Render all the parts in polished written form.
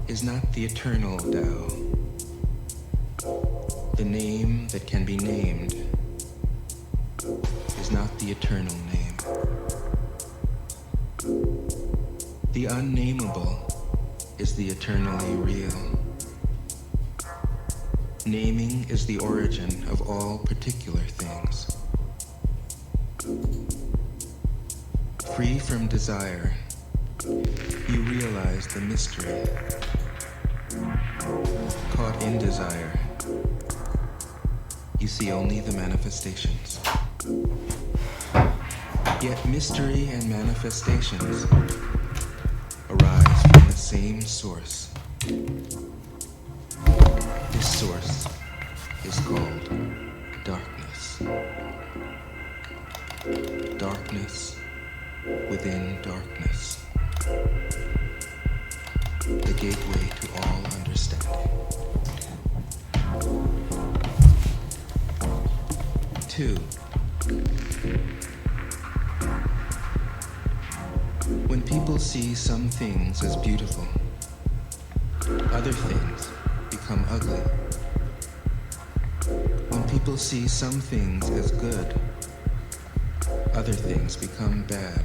is not the eternal Tao. The name that can be named is not the eternal name. The unnameable is the eternally real. Naming is the origin of all particular things. Free from desire, you realize the mystery. Caught in desire, you see only the manifestations. Yet mystery and manifestations arise from the same source. This source is called darkness. Darkness within darkness. The gateway to all understanding. 2. When people see some things as beautiful, other things become ugly. When people see some things as good, other things become bad.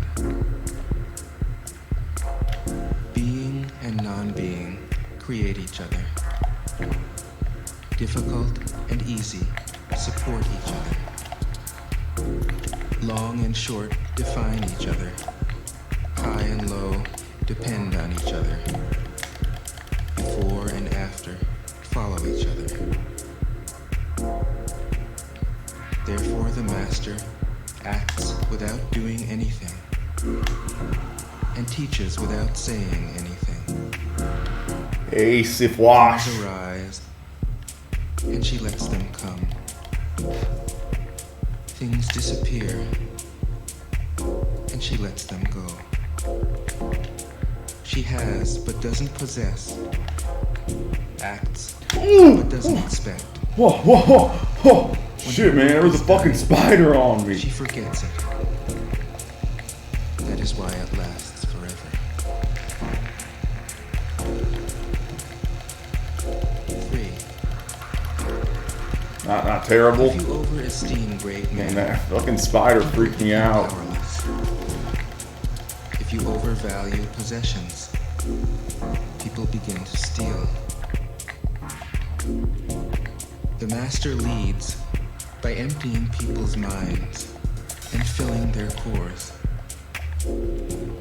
Being and non-being create each other. Difficult and easy support each other. Long and short define each other. High and low depend on each other. Before and after follow each other. Therefore the master acts without doing anything and teaches without saying anything. Sif wash. Things arise and she lets them come. Things disappear and she lets them go. She has but doesn't possess, acts but doesn't expect. Whoa, whoa, whoa, whoa. Shit, man, there was a fucking spider on me. She forgets it. That is why it lasts forever. 3. Not terrible. If you overesteem great men, Man, that fucking spider freaked me out. powerless. If you overvalue possessions, people begin to steal. The master leads by emptying people's minds and filling their cores,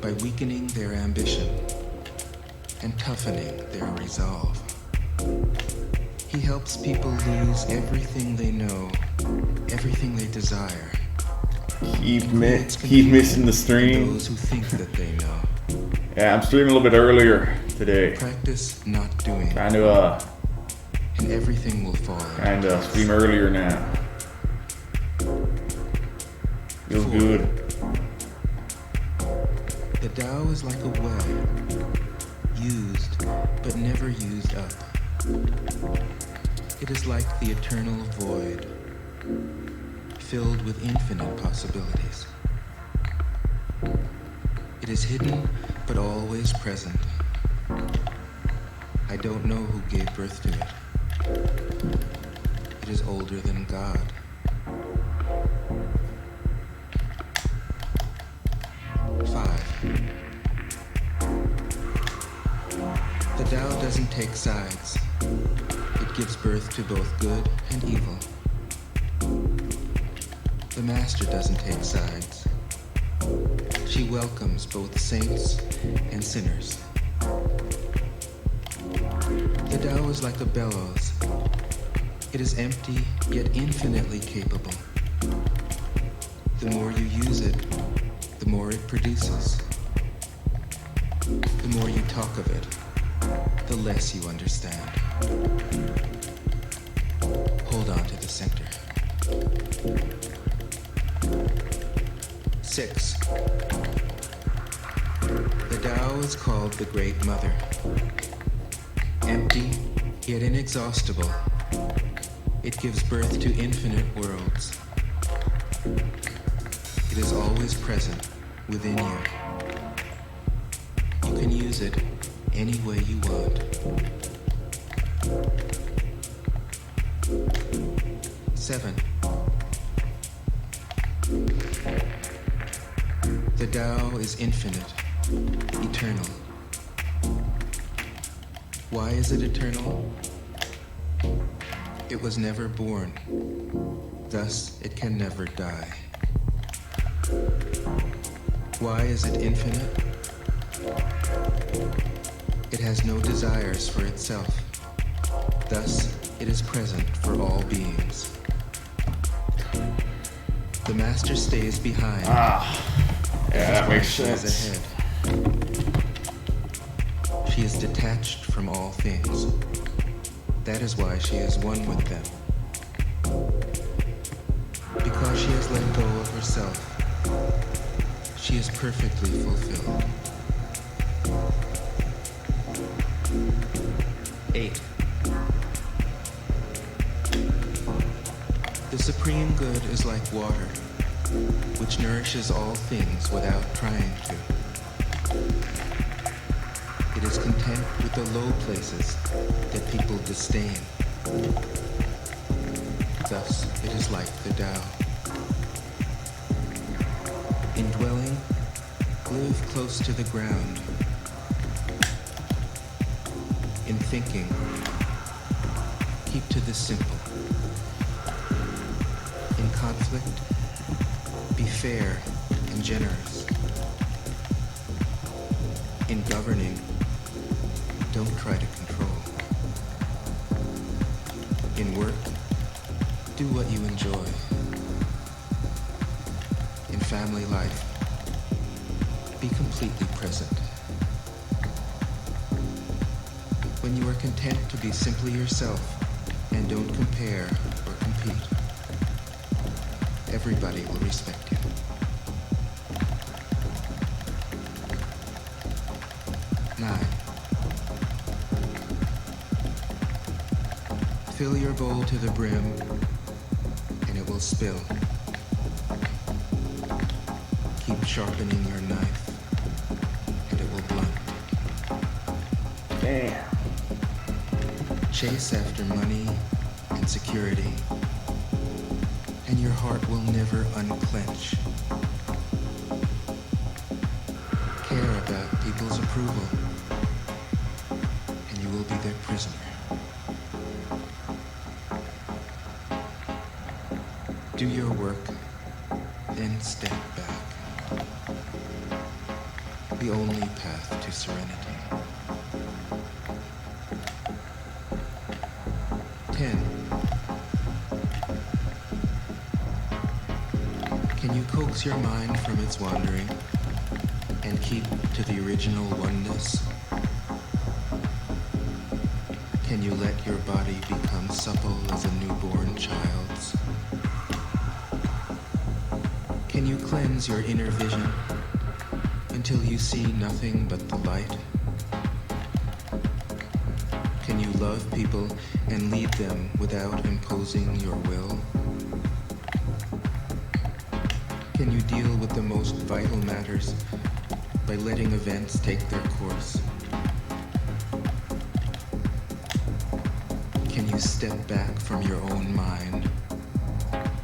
by weakening their ambition and toughening their resolve. He helps people lose everything they know, everything they desire. Keep missing the stream. Those who think that they know. Yeah, I'm streaming a little bit earlier today. Practice not doing, Kind of and everything will fall. stream earlier now. Feels 4. good. The Tao is like a well, used but never used up. It is like the eternal void, filled with infinite possibilities. It is hidden but always present. I don't know who gave birth to it. It is older than God. 5. The Tao doesn't take sides. It gives birth to both good and evil. The Master doesn't take sides. She welcomes both saints and sinners. The Tao is like a bellows. It is empty yet infinitely capable. The more you use it, the more it produces. The more you talk of it, the less you understand. Hold on to the center. 6. The Tao is called the Great Mother. Empty, yet inexhaustible, it gives birth to infinite worlds. It is always present within you. You can use it any way you want. 7. The Tao is infinite, eternal. Why is it eternal? It was never born, thus it can never die. Why is it infinite? It has no desires for itself, thus it is present for all beings. The master stays behind. Yeah, that makes Stays sense. ahead. She is detached from all things. That is why she is one with them. Because she has let go of herself, she is perfectly fulfilled. 8. The supreme good is like water, which nourishes all things without trying to. It is content with the low places that people disdain. Thus, it is like the Tao. In dwelling, live close to the ground. In thinking, keep to the simple. In conflict, be fair and generous. In governing, don't try to control. In work, do what you enjoy. In family life, be completely present. When you are content to be simply yourself and don't compare or compete, everybody will respect you. 9. Fill your bowl to the brim, and it will spill. Keep sharpening your knife, and it will blunt. Damn. Chase after money and security, and your heart will never unclench. Care about people's approval, and you will be their prisoner. Do your work, then step back. The only path to serenity. 10. Can you coax your mind from its wandering and keep to the original oneness? Can you let your body become supple as a newborn child's? Can you cleanse your inner vision until you see nothing but the light? Can you love people and lead them without imposing your will? Can you deal with the most vital matters by letting events take their course? Can you step back from your own mind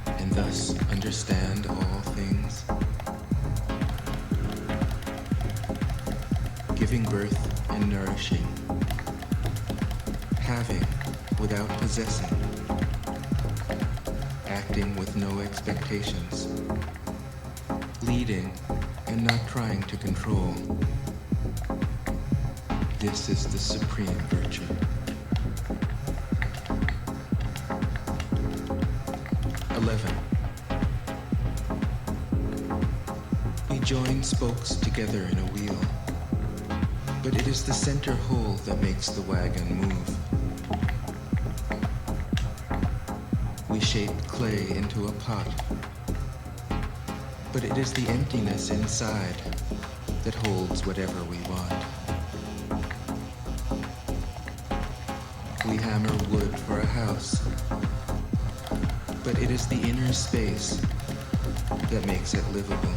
and thus understand all things? Giving birth and nourishing. Having without possessing. Acting with no expectations. Leading and not trying to control. This is the supreme virtue. 11. We join spokes together in a wheel, but it is the center hole that makes the wagon move. We shape clay into a pot, but it is the emptiness inside that holds whatever we want. We hammer wood for a house, but it is the inner space that makes it livable.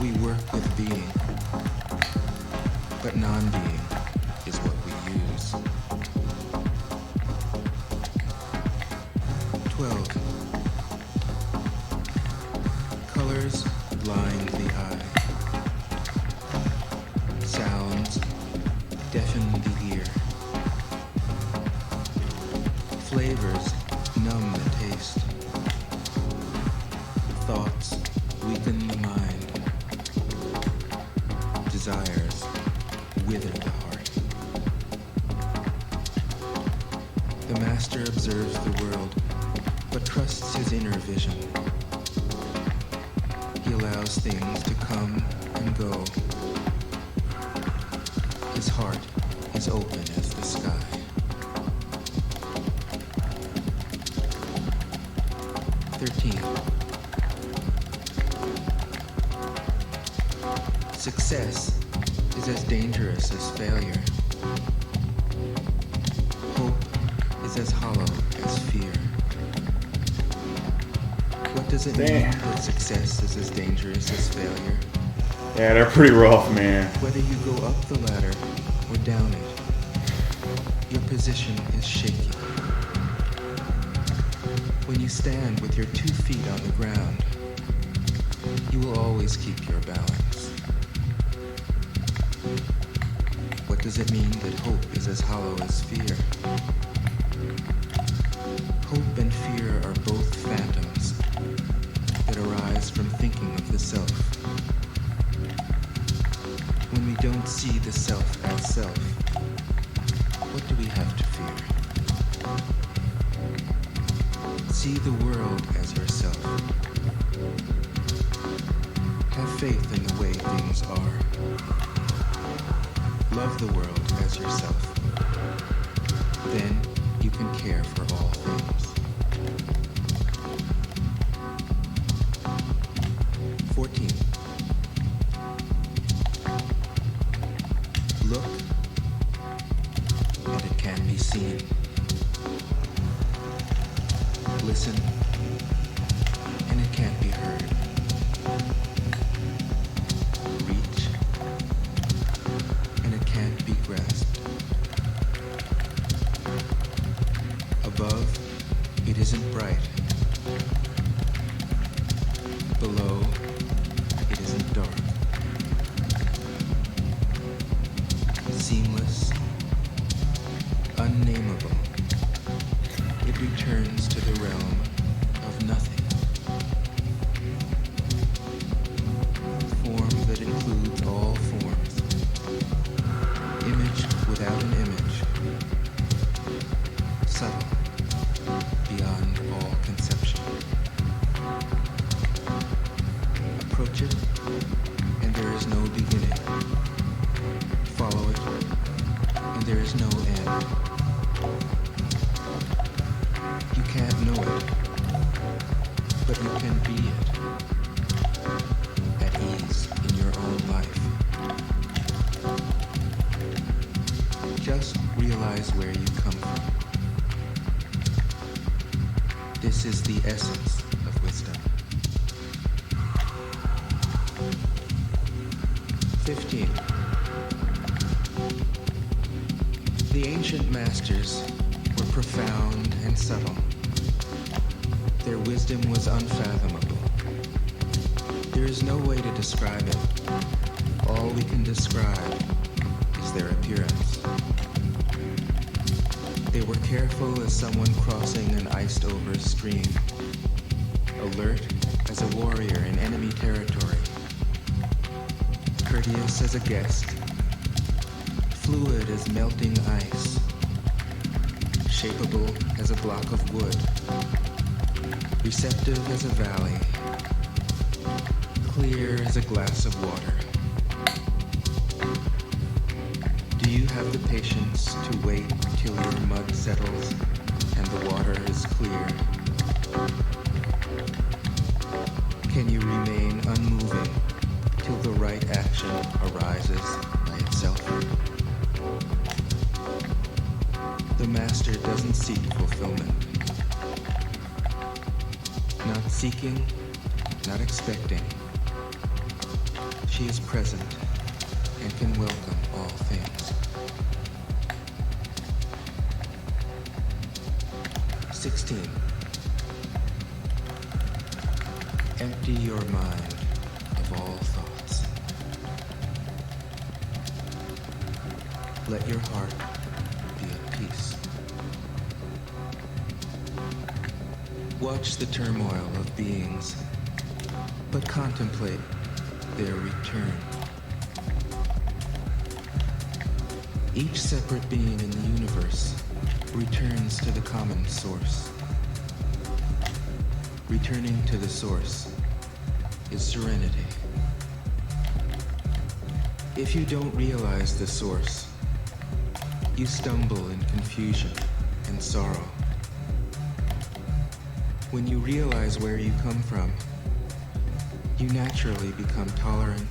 We work with being, but non-being is what we use. 12. Colors blind the eye. Sounds deafen the ear. Flavors numb the taste. Thoughts weaken the mind. Desires wither the heart. The master observes the world, but trusts his inner vision. He allows things to come and go. His heart is open as the sky. Success is as dangerous as failure. Hope is as hollow as fear. What does it mean that success is as dangerous as failure? Yeah, they're pretty rough, man. Whether you go up the ladder or down it, your position is shaky. When you stand with your 2 feet on the ground, you will always keep your balance. What does it mean that hope is as hollow as fear? Hope and fear are both phantoms that arise from thinking of the self. When we don't see the self as self, what do we have to fear? See the world as yourself. Have faith in the way things are. Love the world as yourself. Then you can care for all things. 14. Look, and it can be seen. Listen, and it can't be heard. Reach, and it can't be grasped. Above, it isn't bright. Below, it isn't dark. Seamless, unnameable, it returns to the realm of nothing. Form that includes all forms. Image without an image. Subtle, beyond all conception. Approach it, and there is no beginning. Follow it, and there is no end. You can't know it, but you can be it. At ease in your own life. Just realize where you come from. This is the essence of wisdom. 15. The ancient masters were profound and subtle. Their wisdom was unfathomable. There is no way to describe it. All we can describe is their appearance. They were careful as someone crossing an iced-over stream, alert as a warrior in enemy territory, courteous as a guest, fluid as melting ice, shapeable as a block of wood, receptive as a valley, clear as a glass of water. Do you have the patience to wait till your mud settles and the water is clear? Can you remain unmoving till the right action arises by itself? The master doesn't seek fulfillment. Not seeking, not expecting. She is present and can welcome all 16. Empty your mind of all thoughts. Let your heart be at peace. Watch the turmoil of beings, but contemplate their return. Each separate being in the universe returns to the common source. Returning to the source is serenity. If you don't realize the source, you stumble in confusion and sorrow. When you realize where you come from, you naturally become tolerant,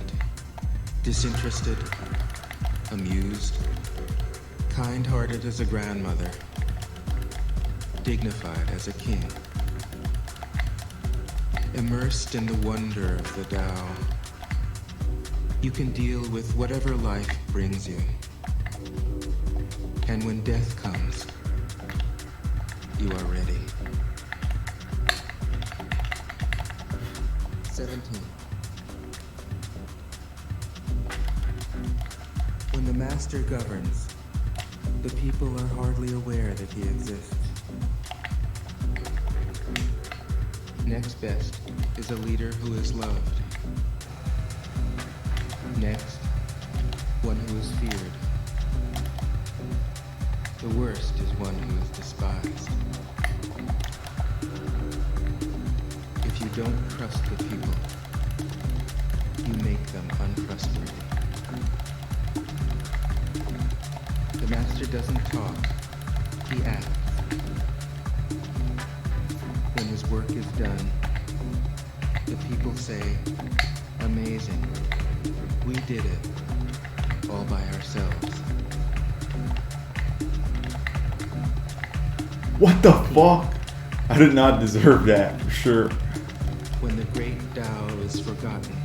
disinterested, amused, kind-hearted as a grandmother, dignified as a king. Immersed in the wonder of the Tao, you can deal with whatever life brings you. And when death comes, you are ready. 17. When the master governs, the people are hardly aware that he exists. Next best is a leader who is loved. Next, one who is feared. The worst is one who is despised. If you don't trust the people, you make them untrustworthy. The master doesn't talk, he acts. When his work is done, the people say, amazing, we did it, all by ourselves. What the fuck? I did not deserve that, for sure. When the great Tao is forgotten,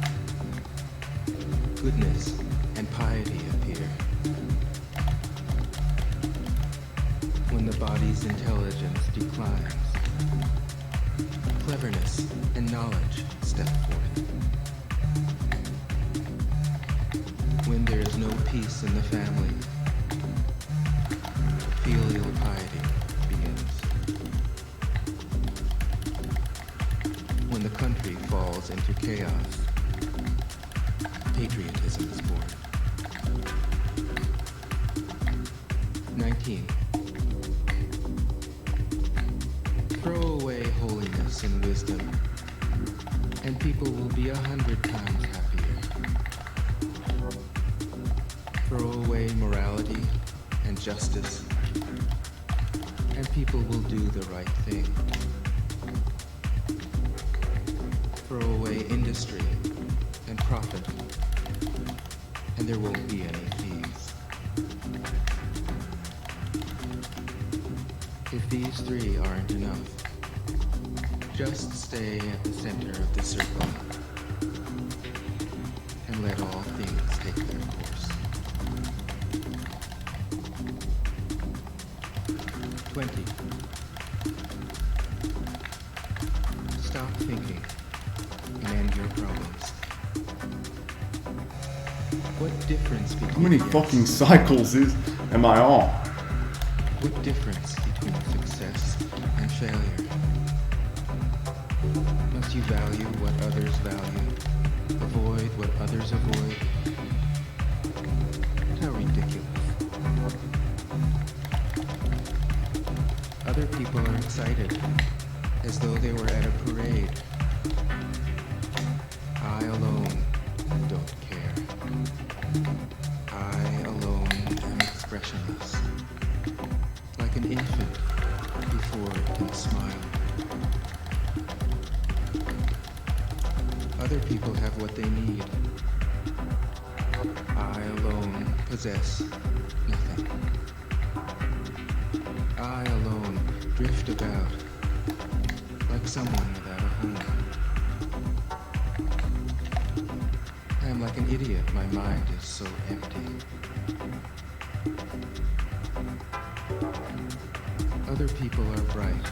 goodness and piety appear. When the body's intelligence declines, cleverness and knowledge step forth. When there is no peace in the family, filial piety begins. When the country falls into chaos, patriotism is born. 19. Throw away holiness and wisdom, and people will be 100 times happier. Throw away morality and justice, and people will do the right thing. Throw away industry and profit, and there won't be any thieves. If these three aren't enough, just stay at the center of the circle and let all things take their course. 20. Stop thinking and end your problems. What difference between How many fucking cycles am I on? What difference between success and failure? Must you value what others value? Avoid what others avoid? How ridiculous. Other people are excited, as though they were at a parade. I alone don't care. I alone am expressionless, like an infant before it can smile. Other people have what they need. I alone possess nothing. I alone drift about, like someone without a home. I am like an idiot, my mind is so empty. Other people are bright,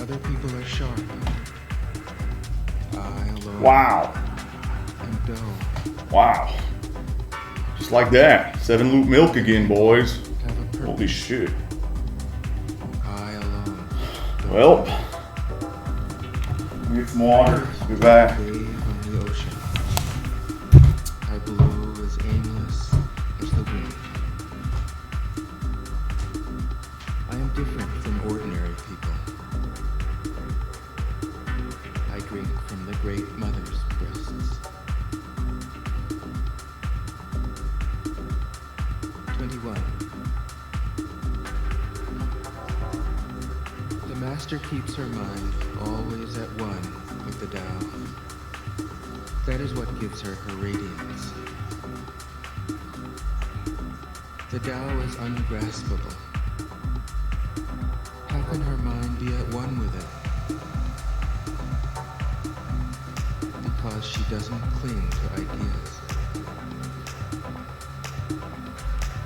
Other people are sharp. I alone Wow. am dull. Wow. Just like that. 7 loop milk again, boys. Have a purpose. Holy shit. I alone. Well, get some water. Be back. Wave on the ocean. I blow as aimless as the wind. I am different from ordinary people. I drink from the great mother's breasts. 21. The master keeps her mind always at one with the Tao. That is what gives her her radiance. The Tao is ungraspable. How can her mind be at one with it? Because she doesn't cling to ideas.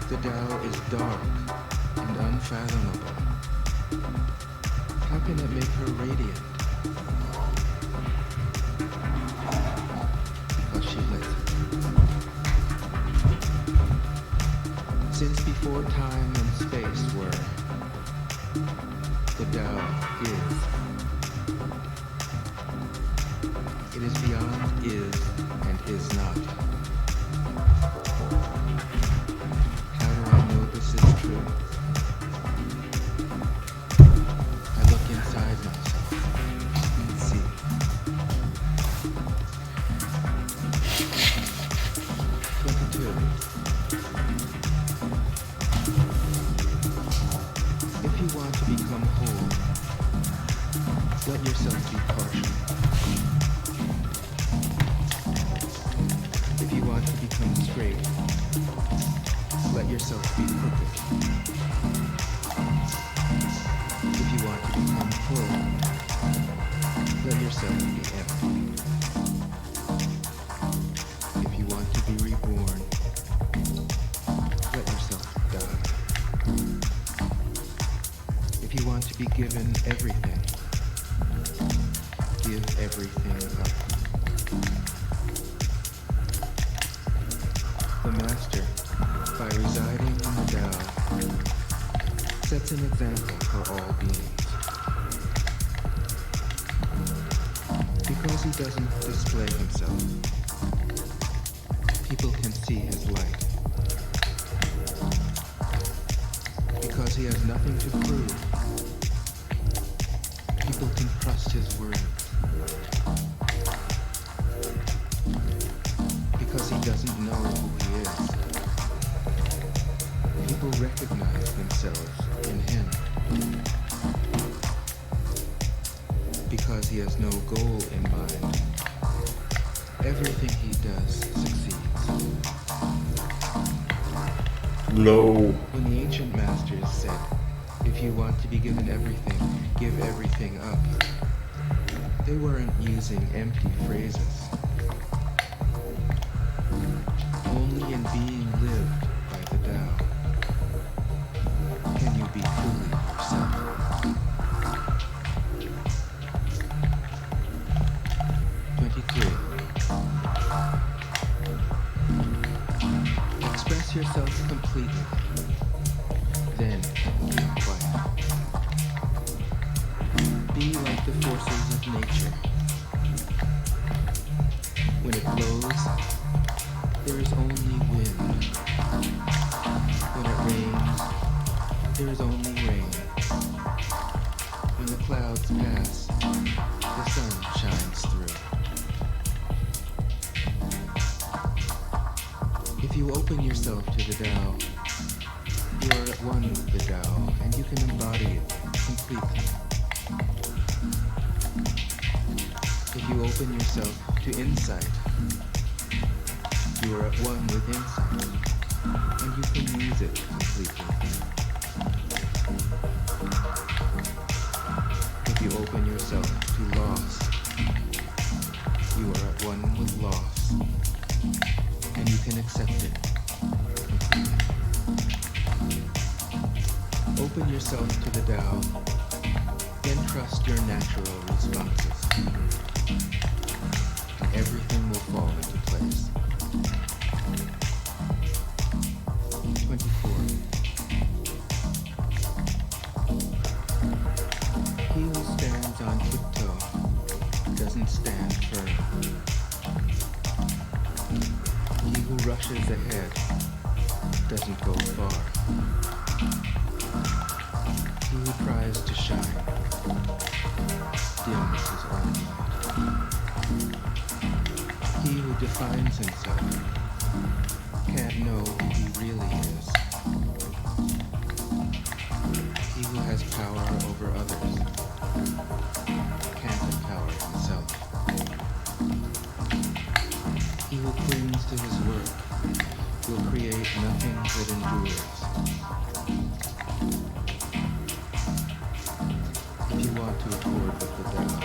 The Tao is dark and unfathomable. How can it make her radiant? Because she lets it. Since before time and space were, the Tao is. It is beyond is and is not. How do I know this is true? I look inside myself and see. 22. If you want to become whole, let yourself be partial. If you want to become straight, let yourself be crooked. If you want to become full, let yourself be empty. If you want to be reborn, let yourself die. If you want to be given everything, give everything up. The Master, by residing in the Tao, sets an example for all beings. Because he doesn't display himself, people can see his light. Because he has nothing to prove, people can trust his words. Because he doesn't know who he is, people recognize themselves in him. Because he has no goal in mind, everything he does succeeds. Low. When the ancient masters said, if you want to be given everything, give everything up, they weren't using empty phrases. Only in being lived by the Tao can you be truly yourself. 22. Express yourself completely, then be quiet. Be like the forces of nature. When it blows, there is only wind. When it rains, there is only rain. When the clouds pass, the sun shines through. If you open yourself to the Tao, you are at one with the Tao, and you can embody it completely. If you open yourself to insight, you are at one with insight, and you can use it completely. If you open yourself to loss, you are at one with loss, and you can accept it completely. Open yourself to the Tao, Then trust your natural responses. Everything will fall into place. 24. He who stands on tiptoe doesn't stand firm. He who rushes ahead doesn't go far. He who tries to shine dims his own light. He who defines himself can't know who he really is. He who has power over others can't empower himself. He who clings to his work will create nothing that endures. If you want to accord with the Tao,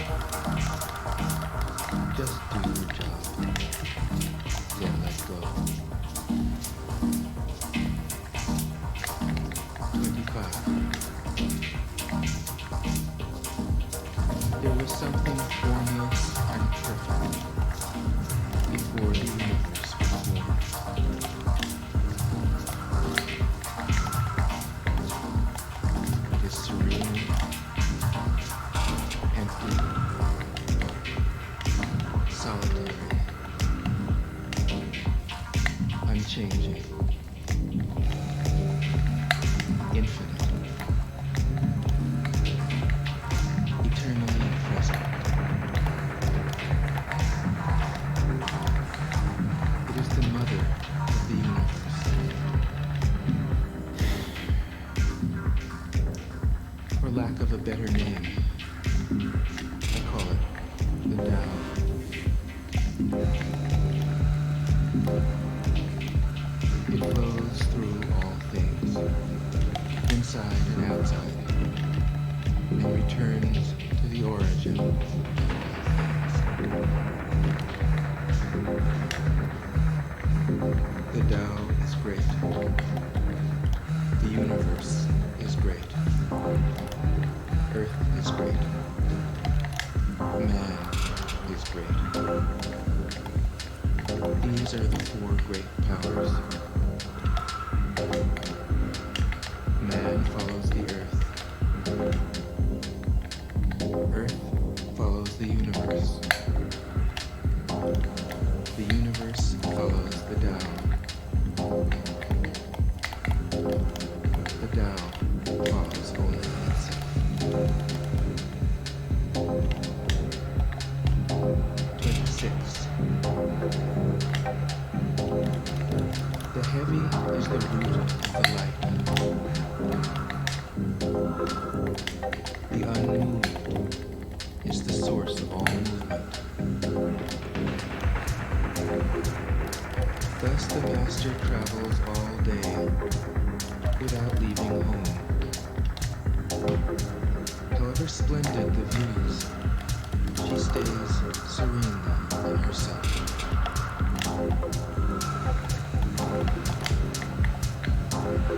just do your job, then let go. 25. There was something formless and perfect before the universe was born. It is serene, empty, solitary, unchanging, infinite, eternally present. It is the mother of the universe. For lack of a better name, I call it the Tao. It flows through all things, inside and outside, and returns to the origin of all things. The Tao is great. The universe is great. Earth is great. Man is great. These are the four great powers. Man follows the earth. Earth follows the universe. The universe follows the Tao. The Tao follows only itself. 26. The heavy is the root of the light. The unmoved is the source of all movement. Thus the master travels all day without leaving home. However splendid the views, she stays serenely in herself.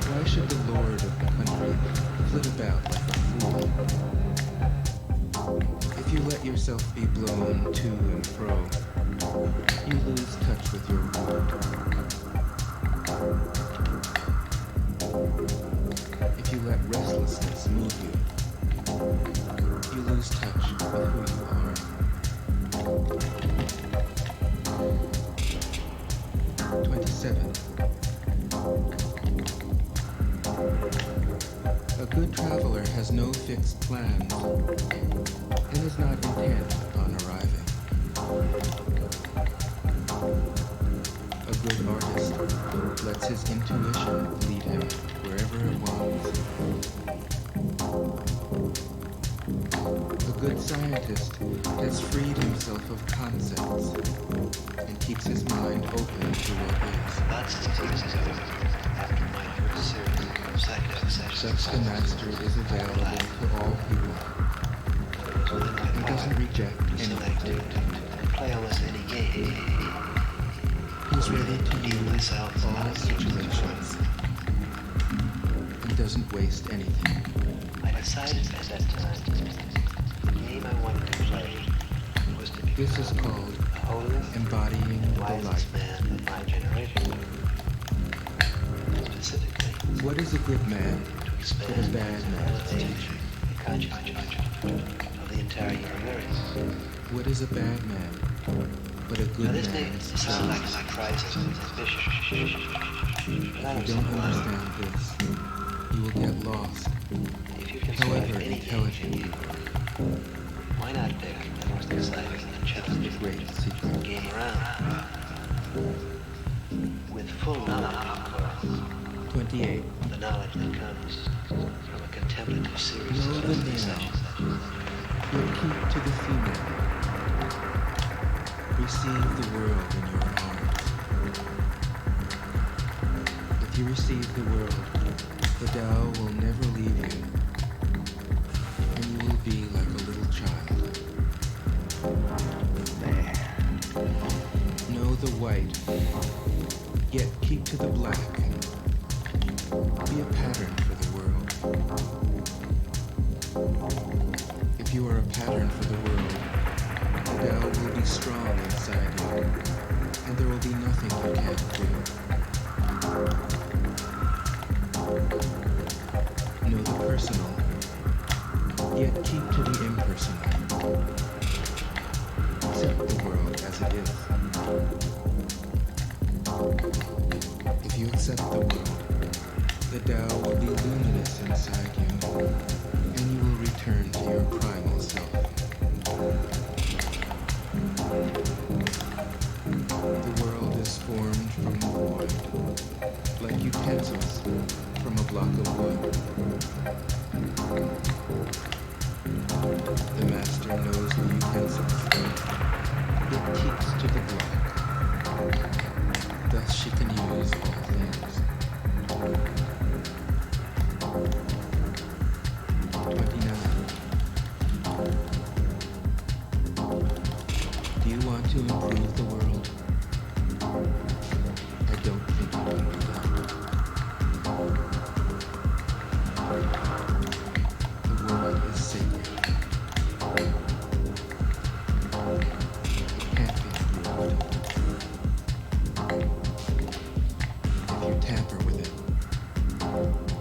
Why should the lord of the country flit about like a fool? If you let yourself be blown to and fro, you lose touch with your word. If you let restlessness move you, you lose touch with who you are. 27. A good traveler has no fixed plans and is not intent upon arriving. A good artist lets his intuition lead him wherever it wants. A good scientist has freed himself of concepts and keeps his mind open to what is. Thus the master is available to all people. He doesn't reject anything. Play almost any game. He's ready to use all situations. He doesn't waste anything. I decided at that time This is called the holiest, embodying the light. wisest man of my generation. Specifically, What is a good man? to expand What is bad and man? elevate the consciousness of the entire universe. What is a bad man? What a Now good this man may is. sound like a surprise and suspicious, but I If don't you don't sympathize. understand this, you will get lost. If you can However survive any intelligent age, you are, why not pick the most exciting and the challenging great secret. game around? With full knowledge, of course. 28. The knowledge that comes from a contemplative series Know of the study male, sessions. yet keep to the female. Receive the world in your arms. If you receive the world, the Tao will never leave you, and you will be like a little child. Know the white, yet keep to the black. Be a pattern for the world. If you are a pattern for the world, the Tao will be strong inside you, and there will be nothing you can't do. Know the personal, yet keep to the impersonal. Accept the world as it is. If you accept the world, the Tao will be luminous inside you, and you will return to your primal self. The world is formed from the void, like utensils from a block of wood. The master knows the utensils, yet keeps to the block. Thus she can use all things. 29. Do you want to improve the world? I don't think you can do that. The world is sacred. It can't be improved. If you tamper with it,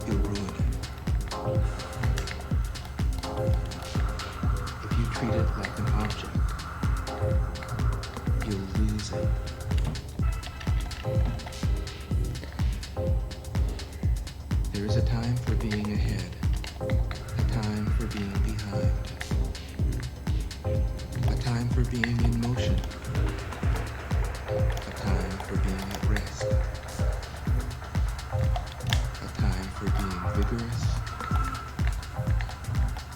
you'll ruin it. If you treat it like an object, you'll lose it. There is a time for being ahead, a time for being behind, a time for being in motion, a time for being at rest, a time for being vigorous,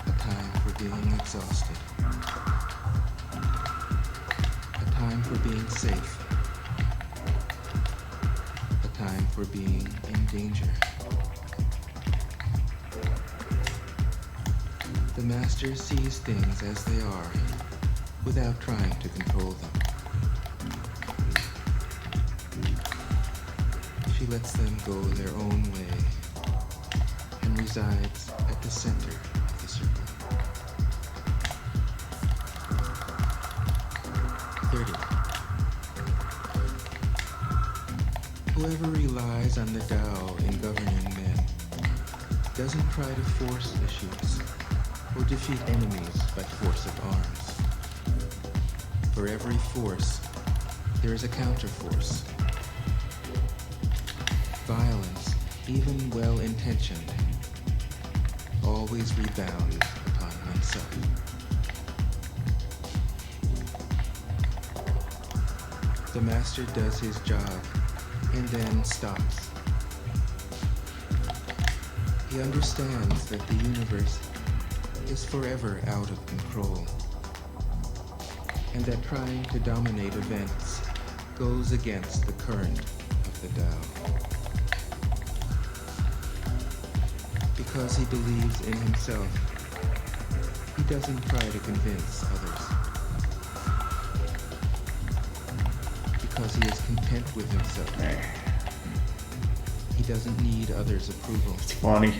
a time for being exhausted, a time for being safe, a time for being in danger. The master sees things as they are, without trying to control them. She lets them go their own way, and resides at the center of the circle. 30. Whoever relies on the Tao in governing men doesn't try to force issues or defeat enemies by force of arms. For every force, there is a counterforce. Violence, even well-intentioned, always rebounds upon oneself. The master does his job and then stops. He understands that the universe is forever out of control, and that trying to dominate events goes against the current of the Tao. Because he believes in himself, he doesn't try to convince others. Because he is content with himself, he doesn't need others' approval. It's funny.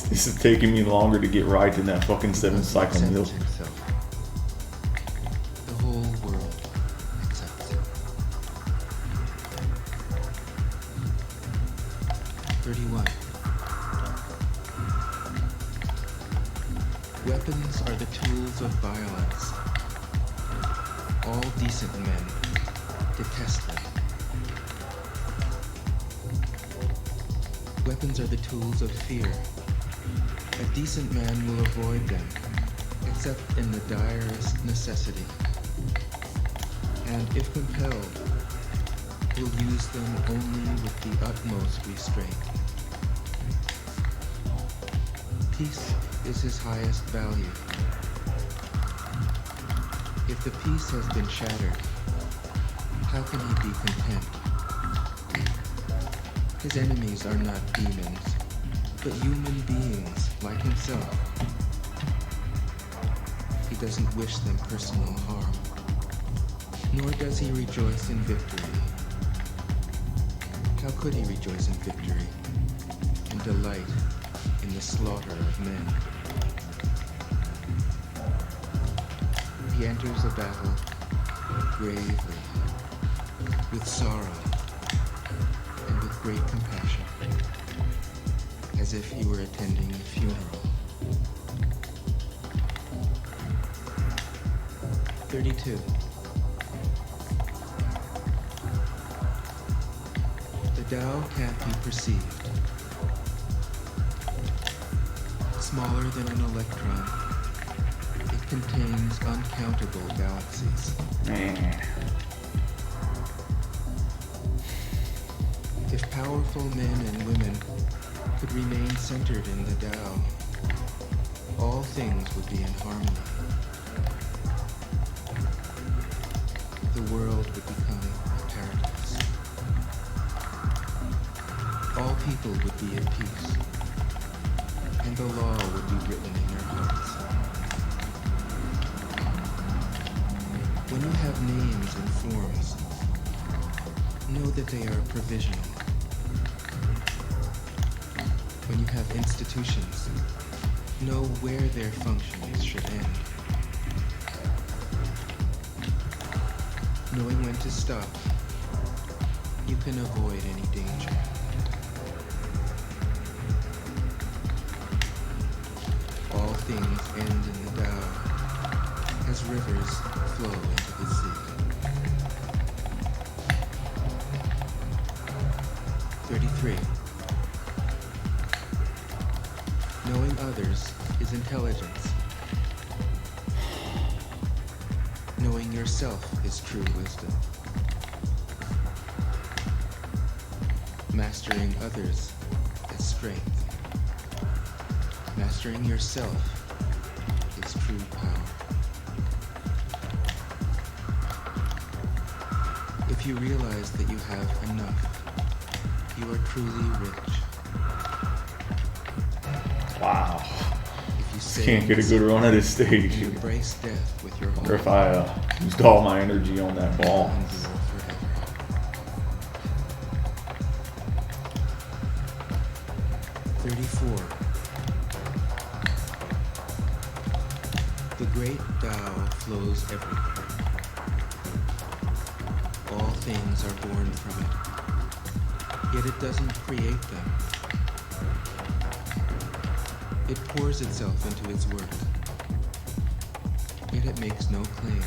This is taking me longer to get right than that fucking 7 cycle Accepts milk. himself. The whole whole world accepts it. 31. Weapons are the tools of violence. All decent men detest them. Weapons are the tools of fear. A decent man will avoid them, except in the direst necessity, and if compelled, will use them only with the utmost restraint. Peace is his highest value. If the peace has been shattered, how can he be content? His enemies are not demons, but human beings like himself. He doesn't wish them personal harm, nor does he rejoice in victory. How could he rejoice in victory and delight in the slaughter of men? He enters a battle gravely, with sorrow, and with great compassion, as if he were attending a funeral. 32. The Tao can't be perceived. Smaller than an electron, it contains uncountable galaxies. Man. If powerful men and women could remain centered in the Tao, all things would be in harmony. The world would become a paradise. All people would be at peace, and the law would be written in their hearts. When you have names and forms, know that they are provisional. When you have institutions, know where their functions should end. Knowing when to stop, you can avoid any danger. All things end in the Tao, as rivers flow into the sea. 33. Knowing others is intelligence. Knowing yourself is true wisdom. Mastering others is strength. Mastering yourself is true power. If you realize that you have enough, you are truly rich. Wow. If you say Can't get a good run at this stage. you embrace death with your I whole wonder if I used all my energy on that ball. endure forever. 34. The great Tao flows everywhere. All things are born from it, yet it doesn't create them. It pours itself into its work, yet it makes no claim.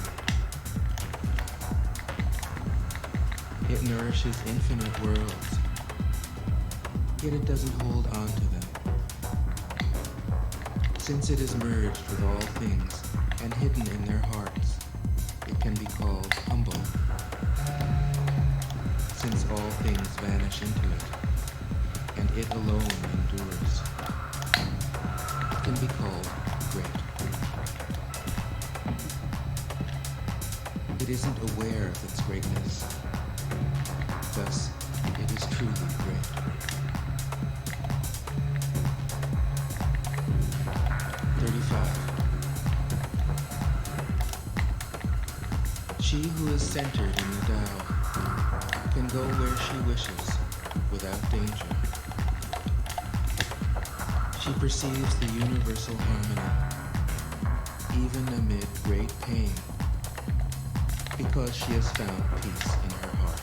It nourishes infinite worlds, yet it doesn't hold on to them. Since it is merged with all things and hidden in their hearts, it can be called humble. Since all things vanish into it, and it alone endures, it can be called great. It isn't aware of its greatness, thus it is truly great. 35. She who is centered in the Tao can go where she wishes without danger. She perceives the universal harmony, even amid great pain. because she has found peace in her heart.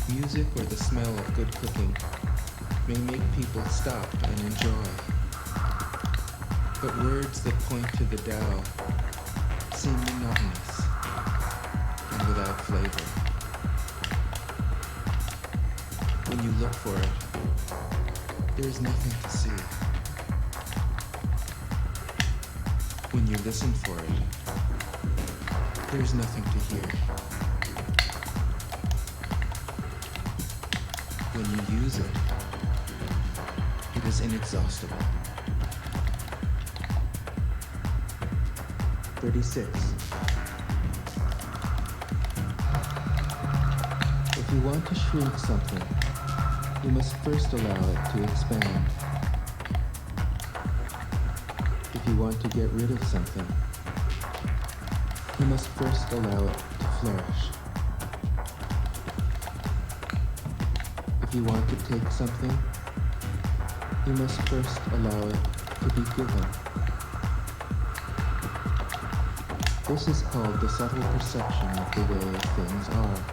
Music or the smell of good cooking may make people stop and enjoy. But words that point to the Tao seem monotonous and without flavor. When you look for it, there is nothing to see. When you listen for it, there is nothing to hear. When you use it, it is inexhaustible. 36. If you want to shrink something, you must first allow it to expand. If you want to get rid of something, you must first allow it to flourish. If you want to take something, you must first allow it to be given. This is called the subtle perception of the way things are.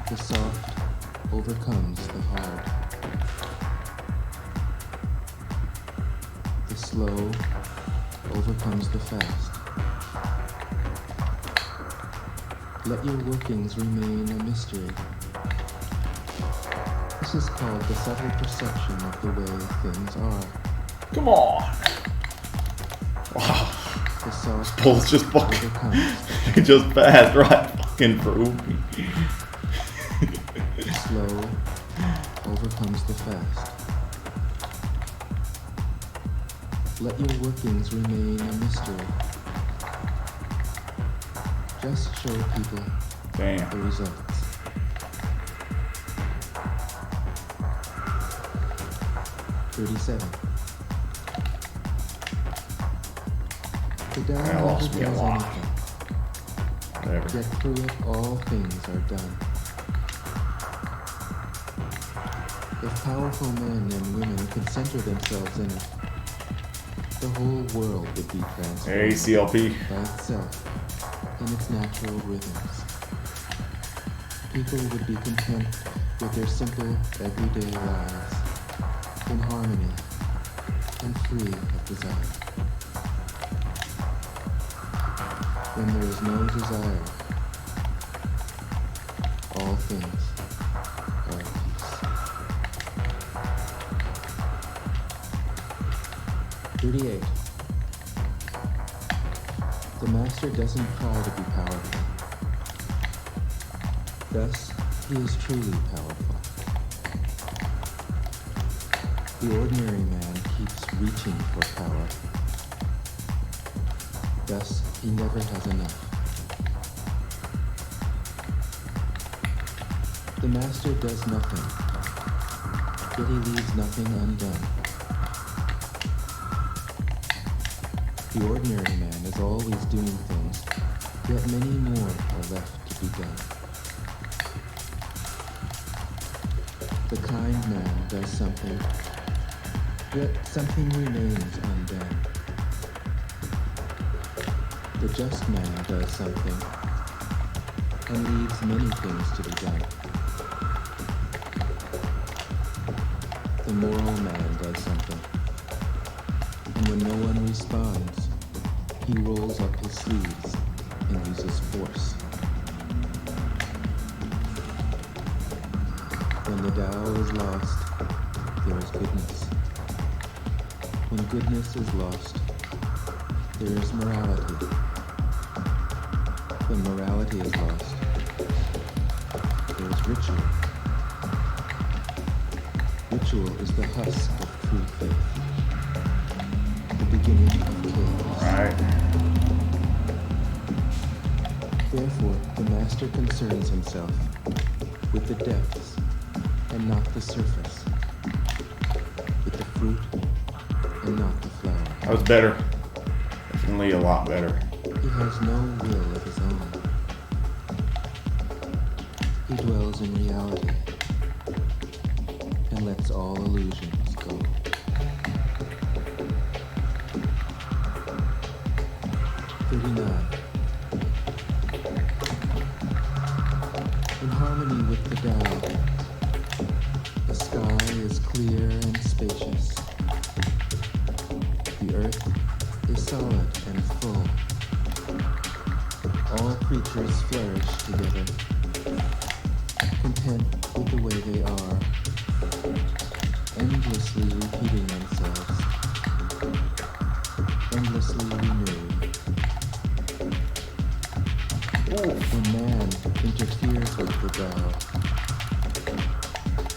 The soft overcomes the hard. The slow overcomes the fast. Let your workings remain a mystery. This is called the subtle perception of the way things are. Come on. Wow. The soft Bull's just fucking. overcomes He just passed right fucking through me. the slow overcomes the fast. Let your workings remain a mystery. Just show people the Damn. results. The Tao That never lost me a does lot. anything, Whatever. yet through it all things are done. If powerful men and women could center themselves in it, the whole world would be transformed Hey, CLP. by itself in its natural rhythms. People would be content with their simple, everyday lives, in harmony and free of desire. When there is no desire, all things are at peace. 38. The master doesn't try to be powerful. Thus, he is truly powerful. The ordinary man keeps reaching for power. Thus, he never has enough. The master does nothing, yet he leaves nothing undone. The ordinary man is always doing things, yet many more are left to be done. The kind man does something, yet something remains undone. The just man does something, and leaves many things to be done. The moral man does something, and when no one responds, he rolls up his sleeves and uses force. When the Tao is lost, there is goodness. When goodness is lost, there is morality. When morality is lost, there is ritual. Ritual is the husk of true faith, the beginning of chaos. Right. Therefore, the master concerns himself with the depths and not the surface, with the fruit and not the flower. That was better. Definitely a lot better. He has no will of his own. He dwells in reality and lets all illusions go. 39. In harmony with the Tao, the sky is clear and spacious. The earth is solid and full. All creatures flourish together, content with the way they are, endlessly repeating themselves, endlessly renewed. When man interferes with the Tao,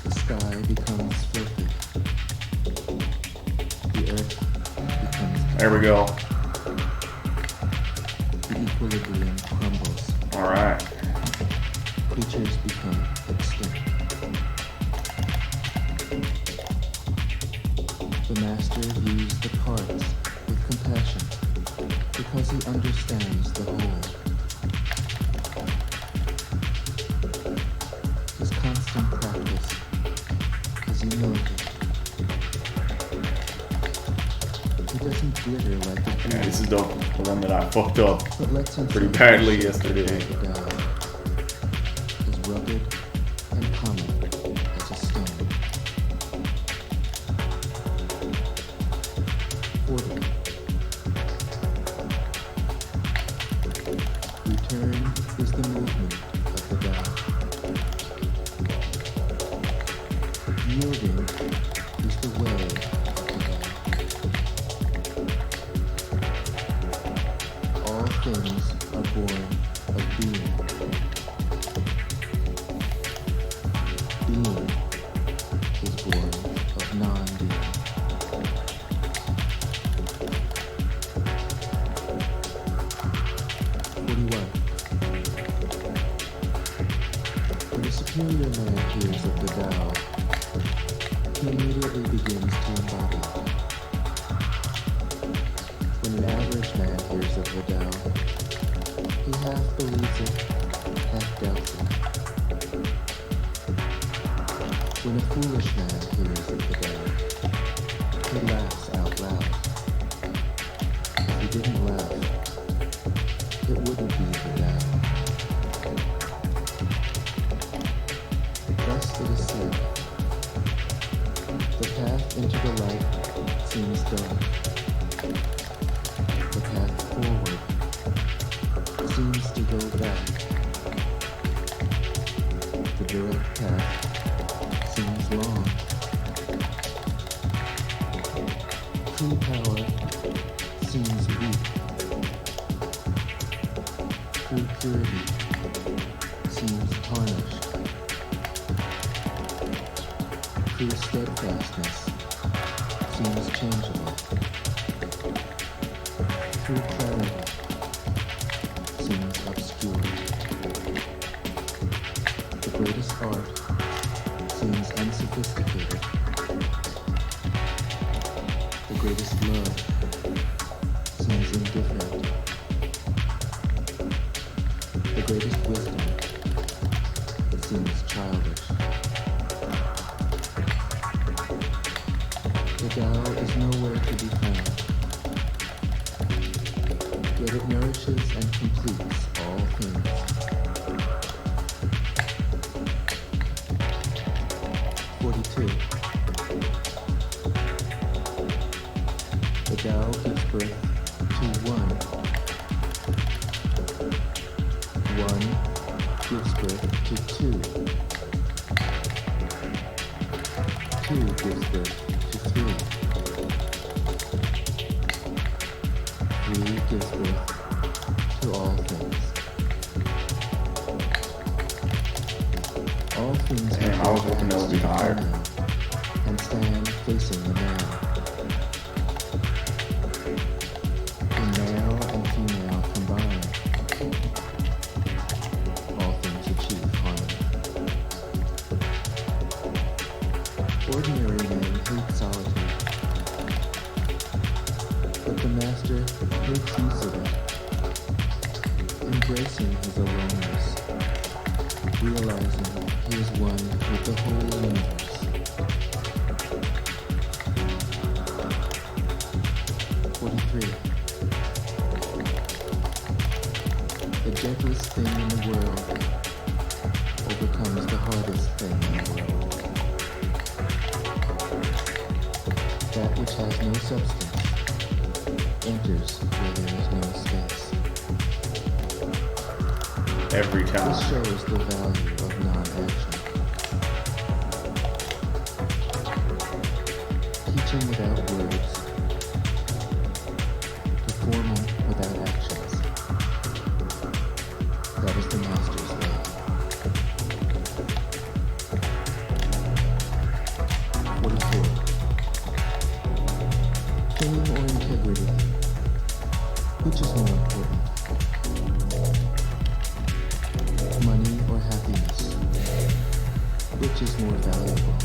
the sky becomes filthy. The earth becomes There we go. the equilibrium crumbles. All right. Creatures become extinct. The master views the parts with compassion because he understands the whole. His constant practice is humility. He doesn't glitter like a Yeah, jewel, this is the one that I fucked up but lets himself pretty badly be shaped yesterday. by the Tao. As rugged and common as a stone. 40. Return is the movement of the Tao. Yielding is the way of the Tao. All things are born of being. Being is born of non-being. When a superior man hears of the Tao, he immediately begins to embody it. When an average man hears of the Tao, he half believes it, half doubts it. When a foolish man hears of the Tao, he laughs out loud. If he didn't laugh, it wouldn't be the Tao. Thus it is said, the path into the light seems dark. The path forward seems to go back. The direct path seems long. True power seems weak. True purity seems tarnished. True steadfastness seems changeable. True clarity seems obscure. The greatest art seems unsophisticated. The greatest love seems indifferent. The greatest wisdom seems childish. The Tao is nowhere to be found, yet it nourishes and completes all things. The Tao gives birth to one. One gives birth to two. Two gives birth to three. Three gives birth to all things. All things Damn, I was hoping that would be higher. And stand facing the man. When male and female combine, all things achieve harmony. Ordinary men hate solitude, but the master makes use of it, embracing his aloneness, realizing he is one with the whole universe. easiest thing in the world overcomes the hardest thing in the world. That which has no substance enters where there is no space. Every This time. shows the value of non-action. Teaching without words, performing without actions. That is the master's way. 44. Fame or integrity? Which is more important? Money or happiness? Which is more valuable?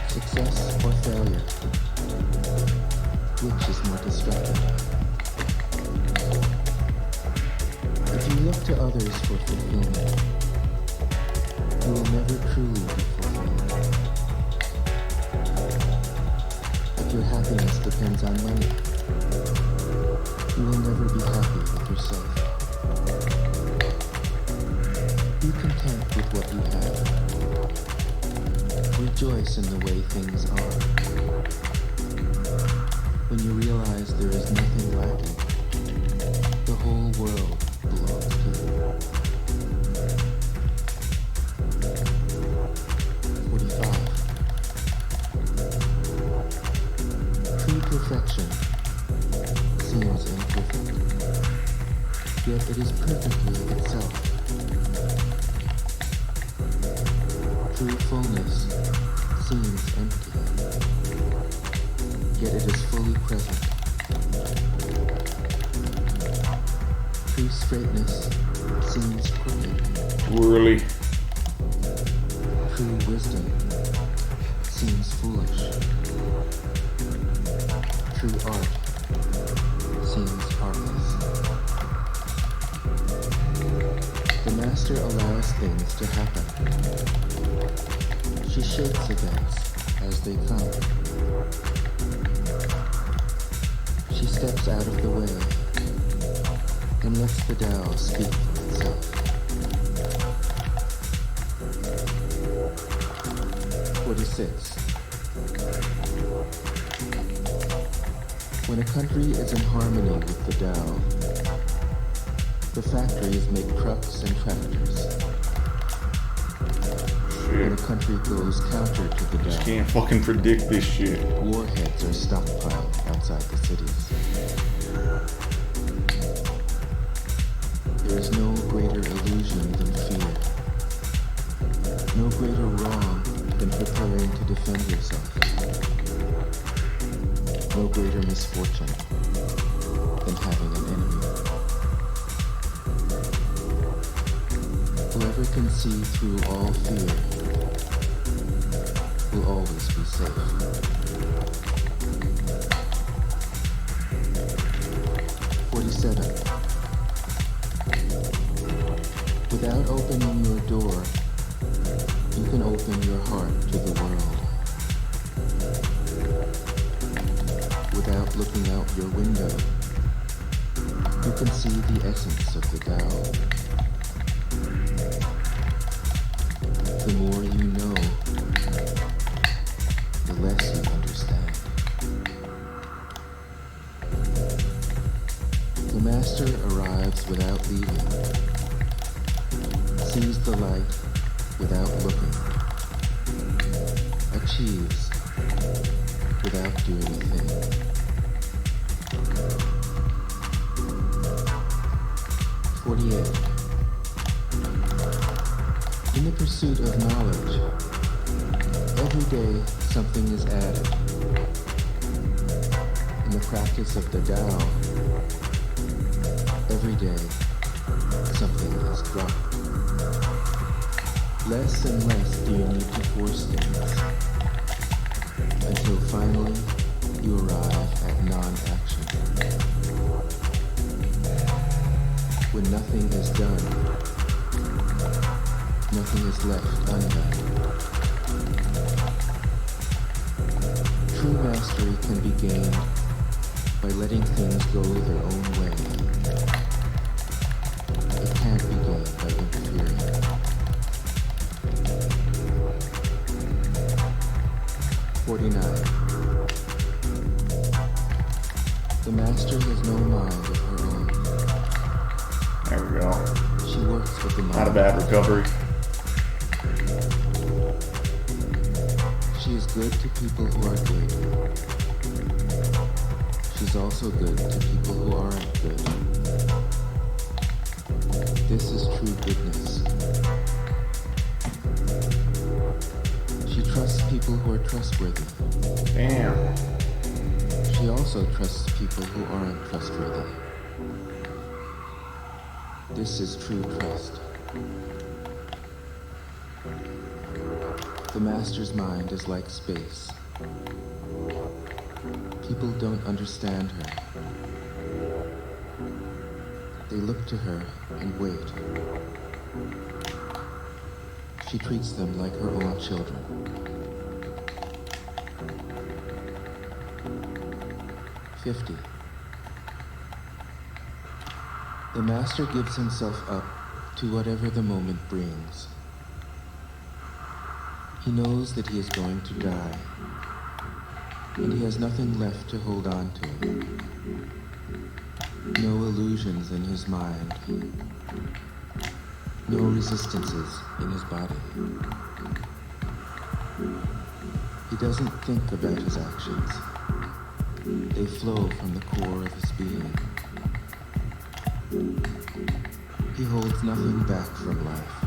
Success or failure? Which is more destructive? If you look to others for fulfillment, you will never truly be fulfilled. If your happiness depends on money, you will never be happy with yourself. Be content with what you have. Rejoice in the way things are. When you realize there is nothing lacking, the whole world belongs to you. 45. True perfection seems imperfect, yet it is perfectly itself. True fullness seems empty, yet it is fully present. True straightness seems crooked. Whirly. True wisdom seems foolish. True art seems artless. The master allows things to happen. She shapes events as they come. She steps out of the way and lets the Tao speak for itself. 46. When a country is in harmony with the Tao, the factories make trucks and tractors. When a Shit. country goes counter to the Just Tao, can't fucking predict this shit. warheads are stockpiled outside the cities. There is no greater illusion than fear. No greater wrong than preparing to defend yourself. No greater misfortune than having an enemy. Whoever can see through all fear will always be safe. 47. Without opening your door, you can open your heart to the world. Without looking out your window, you can see the essence of the Tao. The more you know, the less you understand. The master arrives without leaving, sees the light without looking, achieves without doing a thing. 48. In the pursuit of knowledge, every day something is added. In the practice of the Tao, every day something is dropped. Less and less do you need to force things, until finally you arrive at non-action. When nothing is done, nothing is left undone. True mastery can be gained by letting things go their own way. 49. The master has no mind of her own. There we go. She works with the mind. Not a bad recovery. She is good to people who are good. She's also good to people who aren't good. This is true goodness. She trusts people who are trustworthy. Damn. She also trusts people who aren't trustworthy. This is true trust. The master's mind is like space. People don't understand her. They look to her and wait. She treats them like her own children. "50. The master gives himself up to whatever the moment brings. He knows that he is going to die, and he has nothing left to hold on to. No illusions in his mind, no resistances in his body. He doesn't think about his actions. They flow from the core of his being. He holds nothing back from life.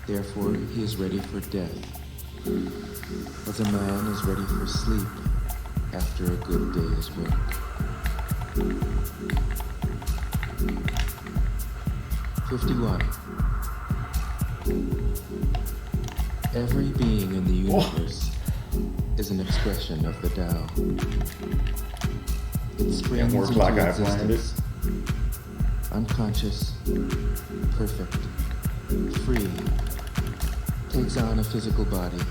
Therefore, he is ready for death, as a man is ready for sleep after a good day's work. 51. Every being in the universe is an expression of the Tao. It springs work into like I planned it. existence, unconscious, perfect, free, takes on a physical body,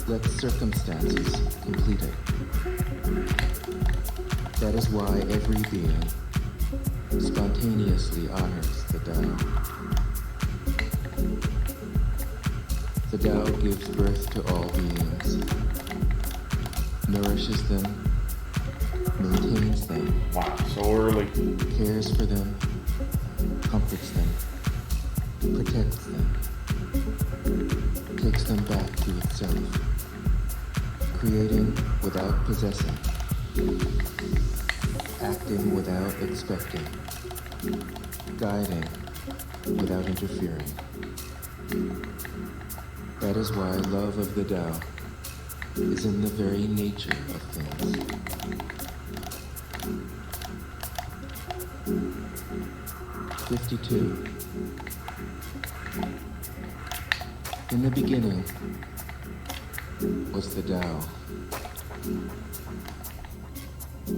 lets circumstances complete it. That is why every being spontaneously honors the Tao. The Tao gives birth to all beings, nourishes them, maintains them, Wow, so early. cares for them, comforts them, protects them, takes them back to itself, creating without possessing, acting without expecting, guiding without interfering. That is why love of the Tao is in the very nature of things. "52. In the beginning was the Tao.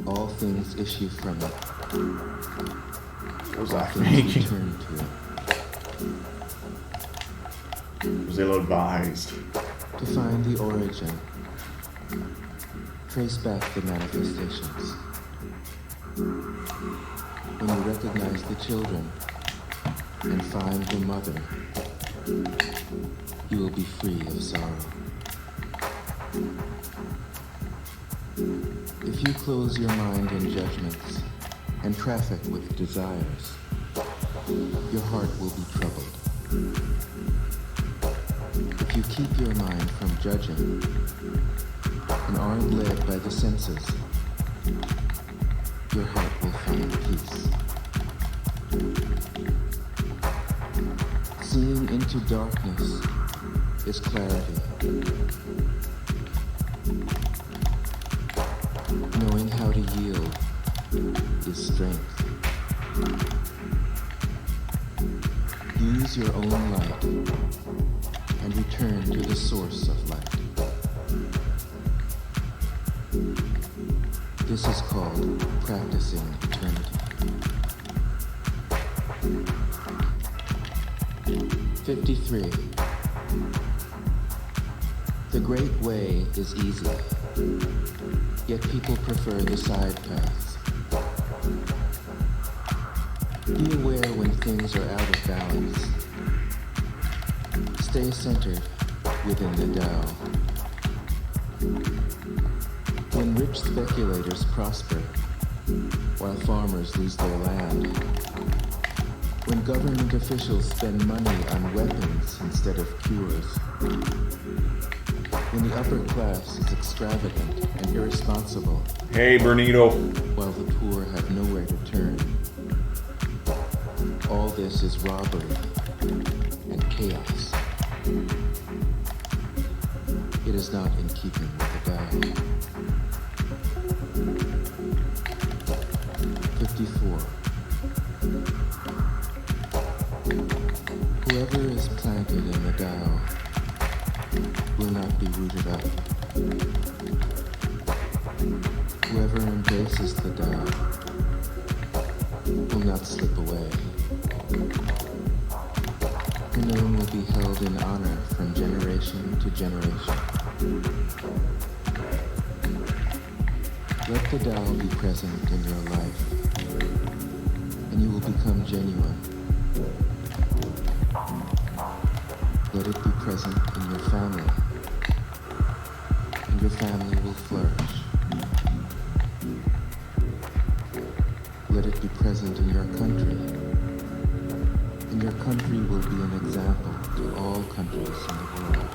All things issue from it. What was All I things thinking? return to it. Was ill-advised. To find the origin, trace back the manifestations. When you recognize the children and find the mother, you will be free of sorrow. If you close your mind in judgments and traffic with desires, your heart will be troubled. If you keep your mind from judging and aren't led by the senses, your heart will find peace. Seeing into darkness is clarity. Knowing how to yield is strength. Use your own light and return to the source of light. This is called practicing eternity. 53. The great way is easy, yet people prefer the side paths. Be aware when things are out of balance. Stay centered within the Tao. When rich speculators prosper, while farmers lose their land, when government officials spend money on weapons instead of cures, when the upper class is extravagant and irresponsible, Hey, Bernito. while the poor have nowhere to turn, all this is robbery and chaos. It is not in keeping with the Tao. 54. Whoever is planted in the Tao will not be rooted up. Whoever embraces the Tao will not slip away. Her name will be held in honor from generation to generation. Let the Tao be present in your life, and you will become genuine. Let it be present in your family, and your family will flourish. Let it be present in your country, and your country will be an example to all countries in the world.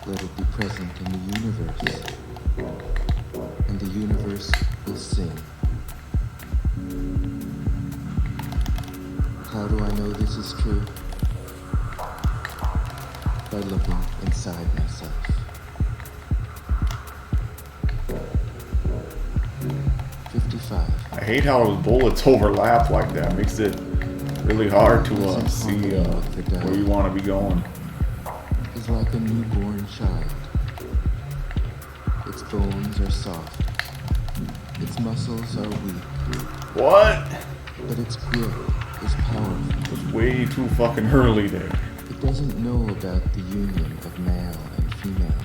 Let it be present in the universe, and the universe will sing. How do I know this is true? By looking inside myself. 55. I hate how those bullets overlap like that. Makes it really hard to see where you want to be going. Is like a newborn child. Its bones are soft. Its muscles are weak. What? But its grip is powerful. It was way too fucking early there. It doesn't know about the union of male and female.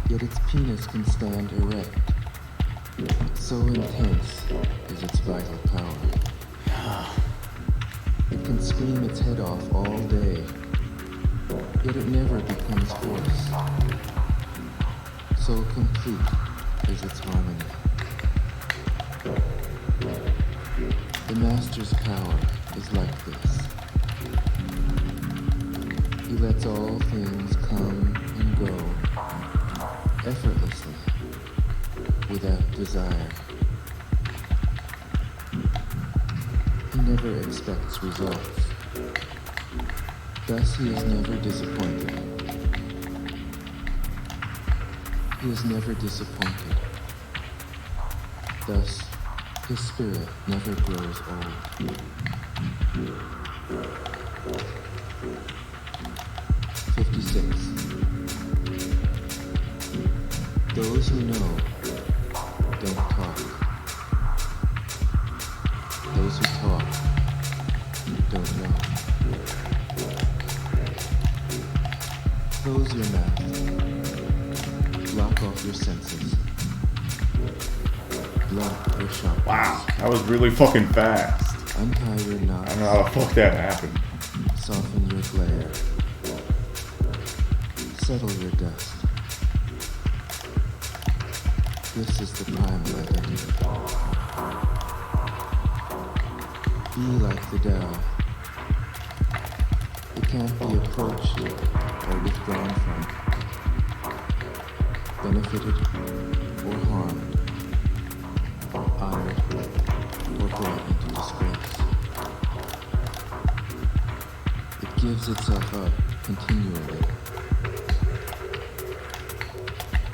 Yet its penis can stand erect. So intense is its vital power. It can scream its head off all day, yet it never becomes hoarse. So complete is its harmony. The master's power is like this. He lets all things come and go effortlessly, without desire. He never expects results. Thus he is never disappointed. He is never disappointed. Thus, his spirit never grows old. 56. Those who know don't talk. Those who talk don't know. Close your mouth. Block off your senses. Block your sharpness. Wow, that was really fucking fast. Untie your I knots. don't know how the fuck that happened. Soften your glare. Settle your dust. This is the primal identity. Be like the Tao. It can't be approached or withdrawn from, benefited or harmed, honored or brought into disgrace. It gives itself up continually.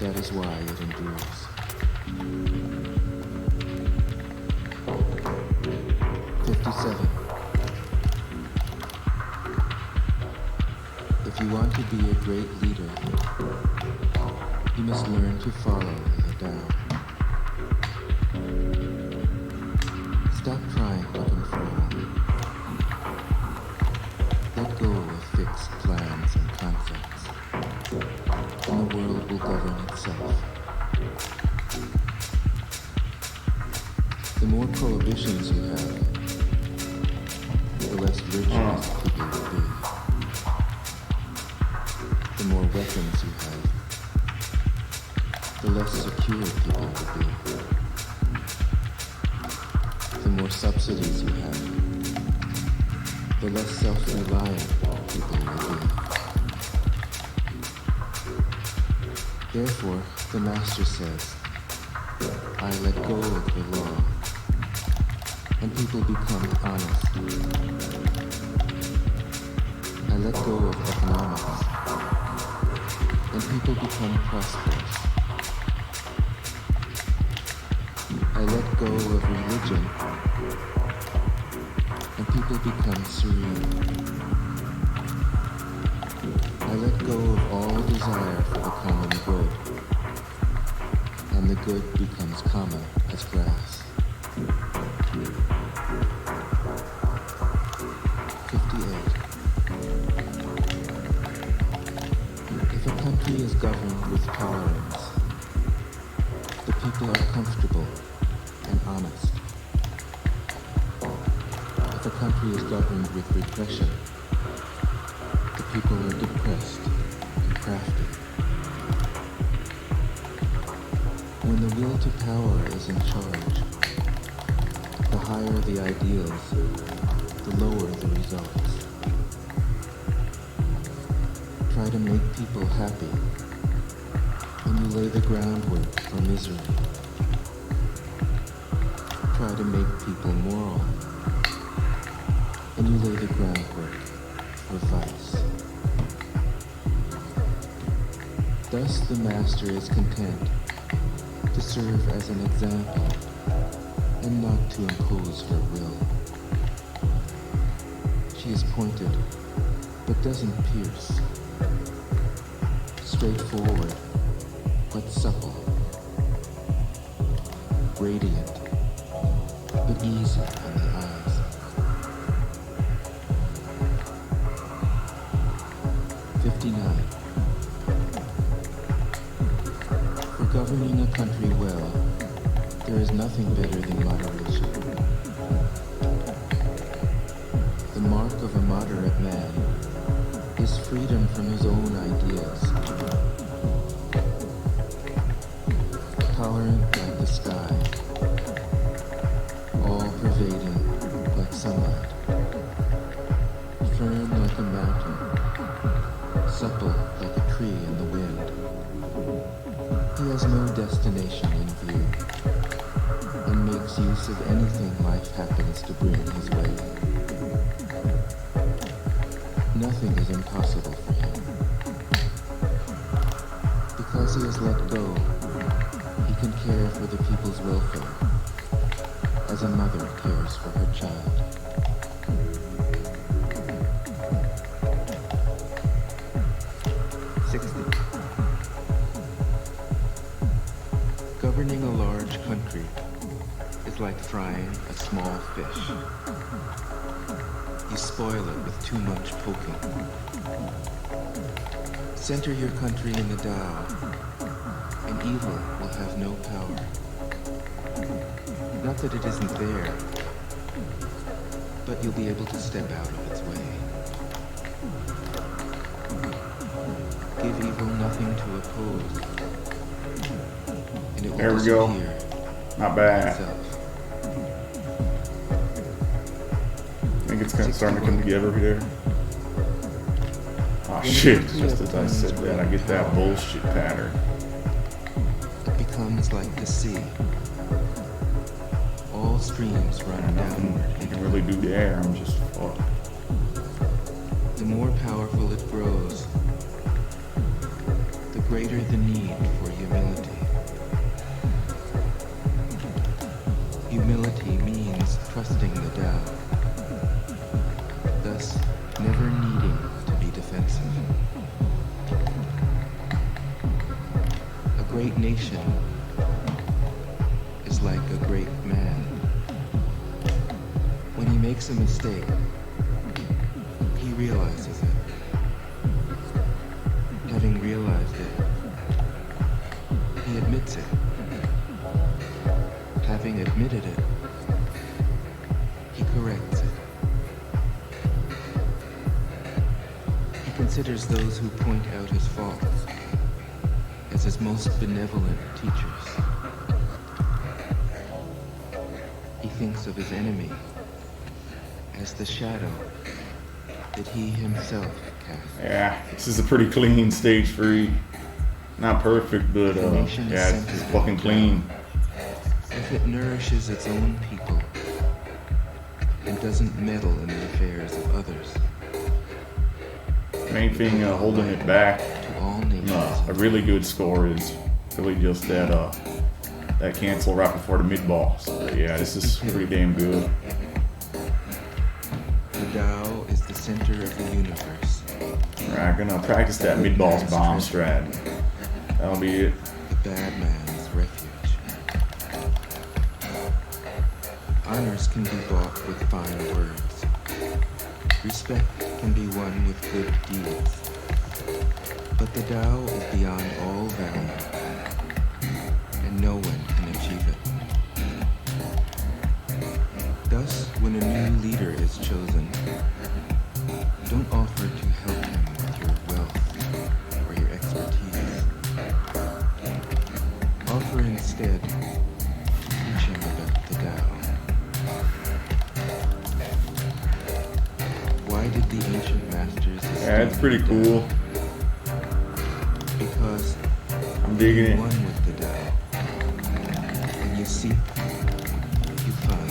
That is why it endures. 57. If you want to be a great leader, you must learn to follow the Tao. Stop trying to control. Let go of fixed plans and concepts, and the world will govern itself. The more prohibitions you have, the less virtuous people will be. The more weapons you have, the less secure people will be. The more subsidies you have, the less self-reliant people will be. Therefore, the Master says, I let go of the law, and people become honest. I let go of economics, and people become prosperous. I let go of religion, and people become serene. I let go of all desire for the common good, and the good becomes common as grass. 58. If a country is governed with tolerance, the people are comfortable and honest. If a country is governed with repression, the people are depressed and crafty. When the will to power is in charge, the higher the ideals, the lower the results. Try to make people happy, and you lay the groundwork for misery. Try to make people moral, and you lay the groundwork for vice. Thus the Master is content to serve as an example and not to impose her will. She is pointed, but doesn't pierce. Straightforward, but supple. Radiant, but easy on the eyes. For governing a country well, there is nothing better than moderation. The mark of a moderate man is freedom from his own ideas. Tolerant like the sky, all-pervading like sunlight, firm like a mountain, supple like a tree in the wind. He has no destination in view, and makes use of anything life happens to bring his way. Nothing is impossible for him. Because he has let go, he can care for the people's welfare, as a mother cares for her child. Governing a large country is like frying a small fish. You spoil it with too much poking. Center your country in the Tao, and evil will have no power. Not that it isn't there, but you'll be able to step out of its way. Give evil nothing to oppose, and it will There we go. disappear Not bad. itself. I think it's kind of starting to come together here. Oh shit, just as I said that, I get that bullshit pattern. It becomes like the sea. All streams run downward. You can really do there, I'm just fucked. The more powerful it grows, the greater the need for humility. Humility means trusting the Tao, thus never needing to be defensive. A great nation is like a great man. When he makes a mistake, he realizes it. Having realized it, he admits it. Having admitted it, he corrects it. considers those who point out his faults as his most benevolent teachers. He thinks of his enemy as the shadow that he himself casts. Yeah, this is a pretty clean stage 3. Not perfect, but yeah, it's fucking clean. If it nourishes its own people and doesn't meddle in the affairs of others. Main thing holding it back, To all nations. a really good score is really just that cancel right before the mid boss. But yeah, this is pretty damn good. The Tao is the center of the universe. Alright, gonna practice that mid boss bomb strat. That'll be it. The bad man's refuge. Honors can be bought with fine words. Respect can be won with good deeds. But the Tao is beyond all value, and no one can achieve it. Thus, when a new leader is chosen, don't offer to help him with your wealth or your expertise. Offer instead to teach him about the Tao. Why did the ancient masters Yeah, it's pretty cool. Because I'm digging it. one with the Tao. When you seek, you find.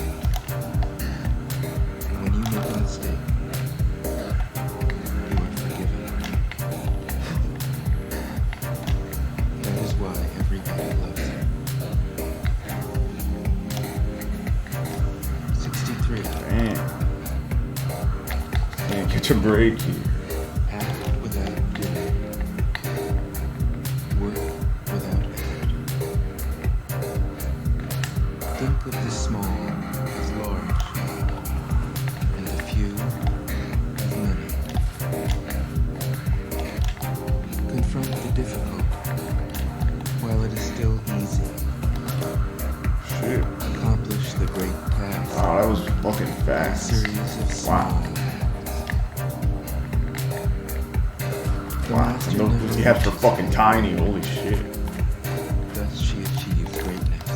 And when you make a mistake, you are forgiven. That is why everybody loves him. 63. Damn. Can't catch a break here. Act without doing. Work without effort. Think of the small as large, and the few as many. Confront the difficult while it is still easy. Shit. Accomplish the great task. Wow, that was fucking A fast. series of small Wow. acts. The Wow, master those never gaps are reaches fucking the tiny. end. Holy shit. Thus she achieves greatness.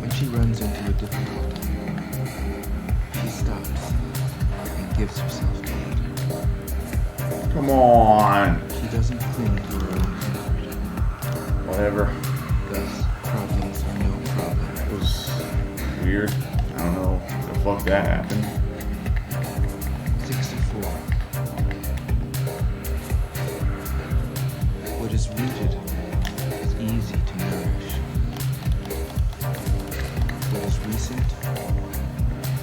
When she runs into a difficulty, she stops and gives herself to it. Come on. She doesn't cling to her own comfort. Whatever. Thus, problems are no problem. It was weird. I don't know how the fuck that happened. 64. What is rooted is easy to nourish. What is recent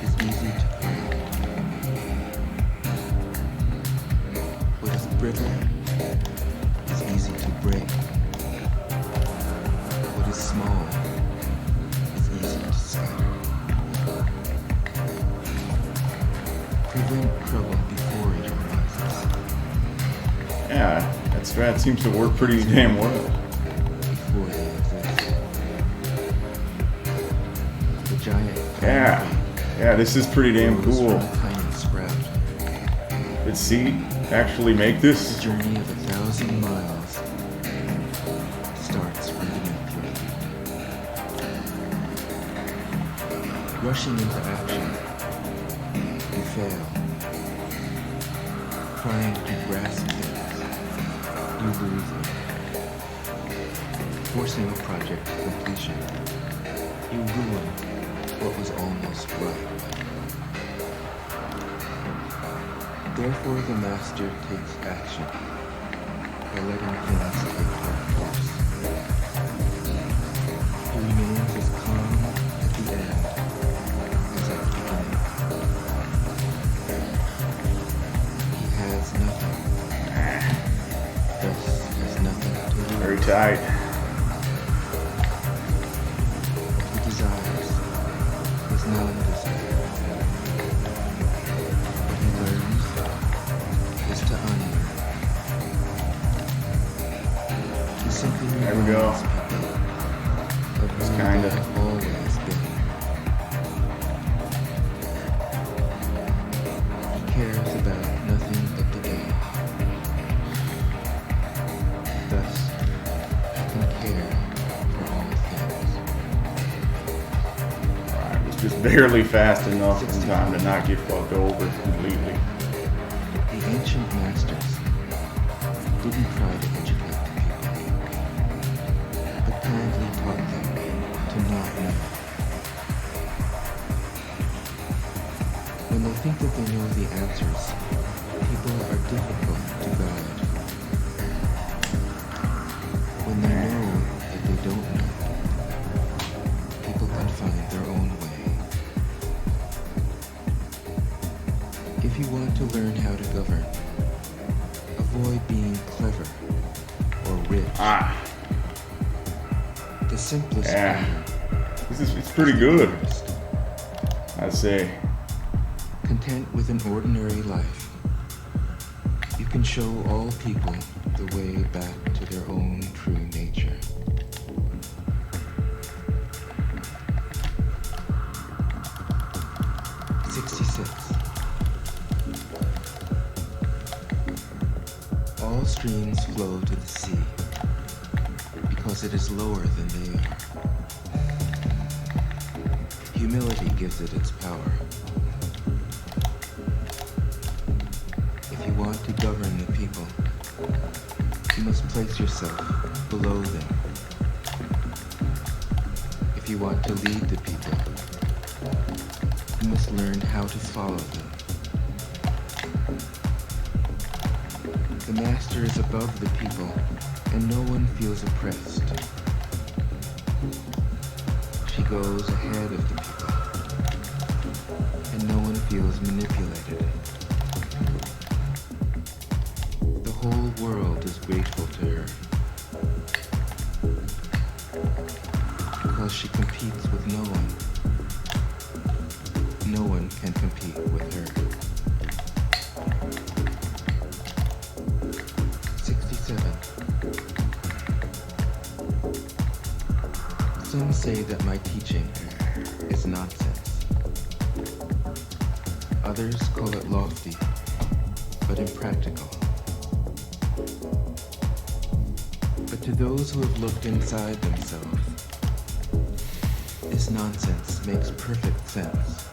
is easy to correct. What is brittle is easy to break. What is small is easy to scatter. Prevent trouble before it arises. Yeah, that strat seems to work pretty damn well. Before they exist. The giant. Yeah. Yeah, this is pretty damn grows cool. from a tiny sprout. Did C actually make The this? journey of 1,000 miles starts from beneath your feet. Rushing into action, you fail. Trying to grasp things, you lose them. Forcing a project to completion, you ruin what was almost right. Therefore, the master takes action by letting things take their course. He remains as calm at the end as at the beginning. He has nothing, thus has nothing to lose. Very tight. What he desires is non-desire. What he learns is to unlearn. He simply There we go. reminds people of who kinda- they have always been. He cares about nothing barely fast enough in time to not get fucked over completely. The ancient masters didn't try to educate the people, but kindly taught them to not know. When they think that they know the answers, people are difficult to guide. When they know that they don't know, people can find their own way. If you want to learn how to govern, avoid being clever or rich. The simplest Yeah. way. It's pretty good, I'd say. Content with an ordinary life, you can show all people the way back to their own true nature. All streams flow to the sea because it is lower than they are. Humility gives it its power. If you want to govern the people, you must place yourself below them. If you want to lead the people, you must learn how to follow them. The master is above the people, and no one feels oppressed. She goes ahead of the people, and no one feels manipulated. The whole world is grateful to her, because she competes with no one. No one can compete with her. 67. Some say that my teaching is nonsense. Others call it lofty, but impractical. But to those who have looked inside themselves, this nonsense makes perfect sense.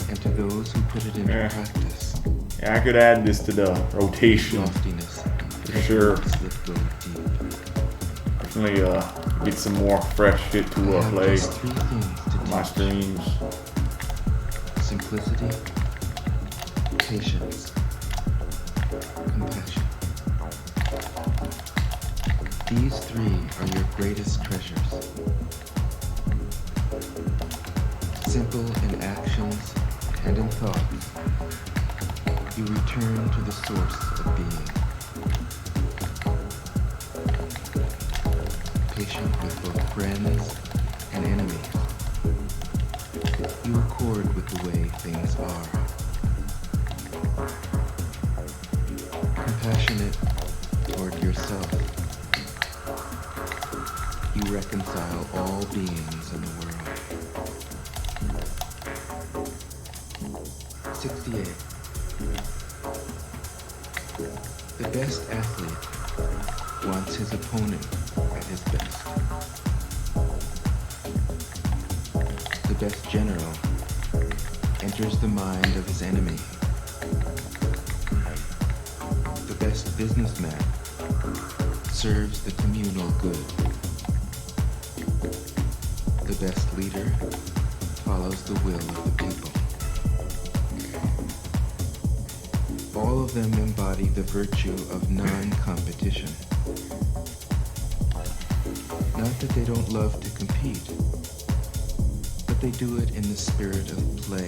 And to those who put it into practice, Yeah, I could add this to the rotation loftiness for sure. that go deep. Definitely get some more fresh shit I to have play just three things to on my teach: streams. simplicity, patience, compassion. These three are your greatest treasures. Simple in actions and in thoughts, you return to the source of being. Patient with both friends and enemies, you accord with the way things are. Compassionate toward yourself, you reconcile all beings in the world. 68. The best athlete wants his opponent at his best. The best general enters the mind of his enemy. The best businessman serves the communal good. The best leader follows the will of the people. All of them embody the virtue of non-competition. Not that they don't love to compete, but they do it in the spirit of play.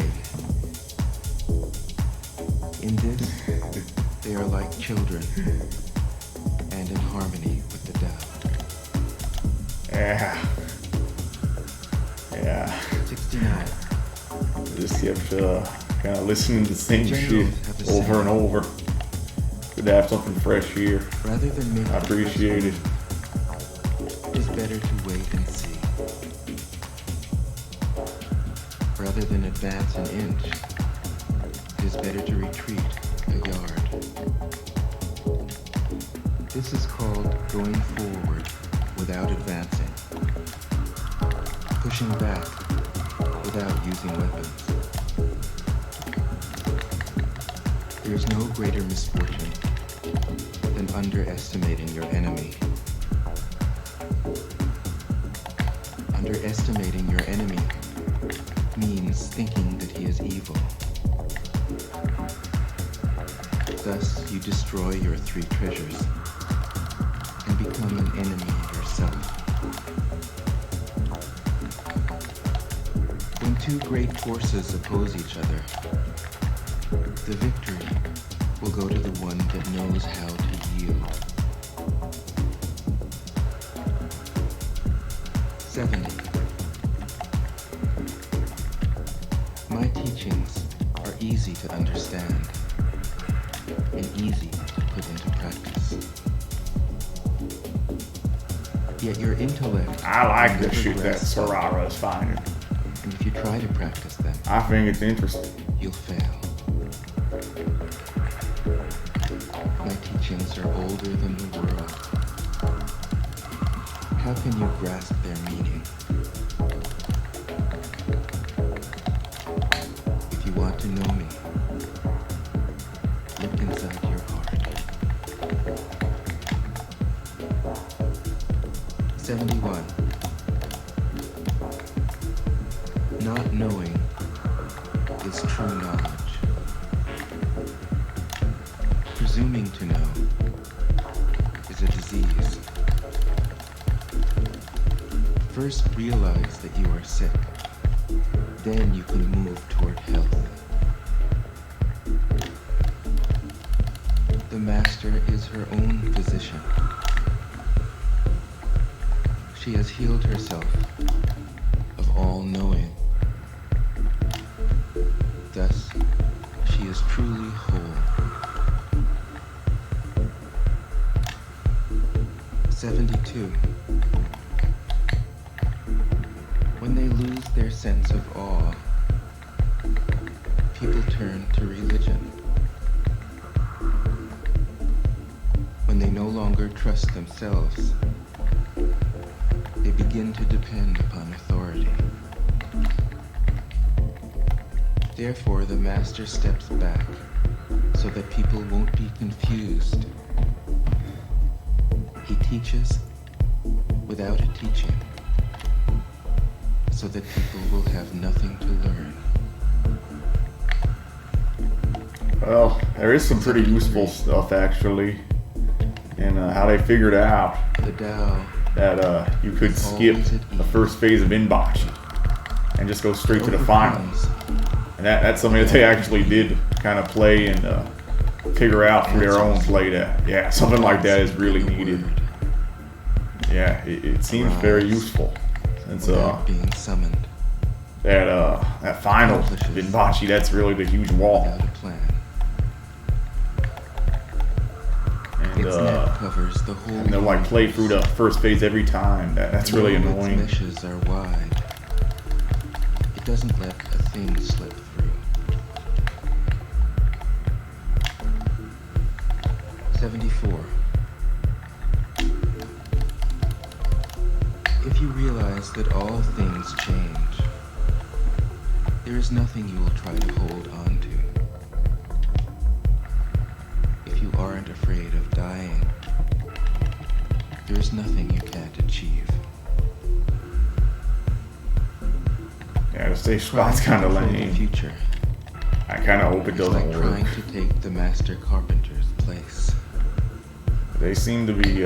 In this, they are like children, and in harmony with the Tao. Yeah. 69. Just kept kind of listening to the same Generals shit have a over saying. and over. Good to have something fresh here. Rather than make I appreciate it. it is better to wait and see. Rather than advance an inch, it is better to retreat a yard. This is called going forward without advancing. pushing back without using weapons. There's no greater misfortune than underestimating your enemy. Underestimating your enemy means thinking that he is evil. Thus, you destroy your three treasures and become an enemy yourself. When two great forces oppose each other, the victory will go to the one that knows how to yield. 70. My teachings are easy to understand and easy to put into practice. Yet your intellect... I like the never shit that grasps them. Sarara is finding. And if you try to practice them, I think it's interesting. you'll fail. My teachings are older than the world. How can you grasp their meaning? If you want to know me, look inside your heart. 71. Not knowing is true knowledge. Presuming to know is a disease. First realize that you are sick. Then you can move toward health. The master is her own physician. She has healed herself of all knowing. Thus, she is truly whole. 72. When they lose their sense of awe, people turn to religion. When they no longer trust themselves, they begin to depend upon authority. Therefore, the master steps back so that people won't be confused. He teaches without a teaching so that people will have nothing to learn. Well, there is some pretty useful stuff actually in how they figured out The Tao that you could skip the first phase of Inbachi and just go straight to the final. overcomes And that's something that they actually did kind of play and figure out for their own play that, yeah, something like that is really the needed. word Yeah, it seems very useful. Since without being summoned, that final of Inbachi, that's really the huge wall. without a plan. And Its net covers the whole and they'll like play through the first phase every time. That's really Though annoying. Its meshes are wide. It doesn't let a thing slip through. 74. If you realize that all things change, there is nothing you will try to hold on to. If you aren't afraid of dying, there is nothing you can't achieve. Yeah, the stage spot's kind of Trying to control the lame. future I kind of hope it is doesn't like work. trying to take the master carpenter's place. They seem to be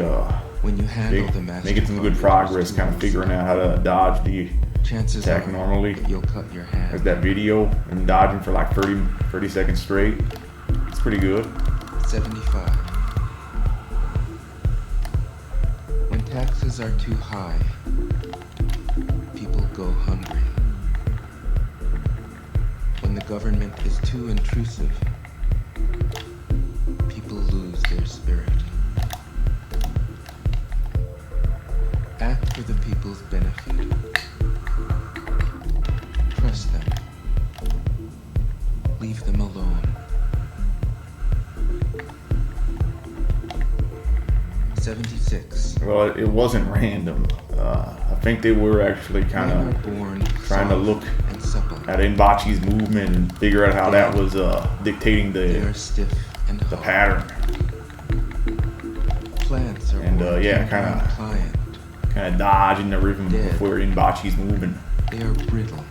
When you handle the master making some good carpenter's progress, kind of tools, figuring out how to dodge the chances attack are normally. that you'll cut your hand. There's that video and dodging for like 30 seconds straight. It's pretty good. 75. When taxes are too high, people go hungry. When the government is too intrusive, people lose their spirit. Act for the people's benefit. Trust them. Leave them alone. 76. Well, it wasn't random. A think they were actually kind Men are of born trying to soft look and supple. at Inbachi's movement and figure out how that was dictating They the are stiff and hard. pattern. Plants are And, born yeah, tender kinda- and pliant. Kind of dodging the rhythm Dead. before Inbachi's moving. They are brittle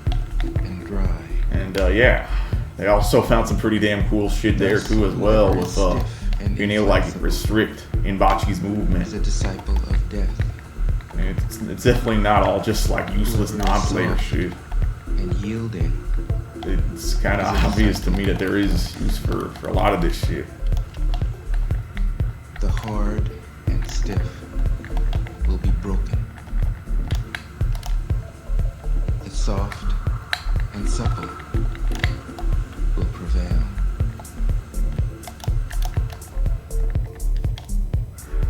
and dry. And yeah, they also found some pretty damn cool shit there too as well, with being able to like restrict Inbachi's movement. Is a disciple of death And it's definitely not all just like useless non-player shit. and yielding. It's kind of obvious to me that there is use for a lot of this shit. The hard and stiff will be broken. The soft and supple will prevail.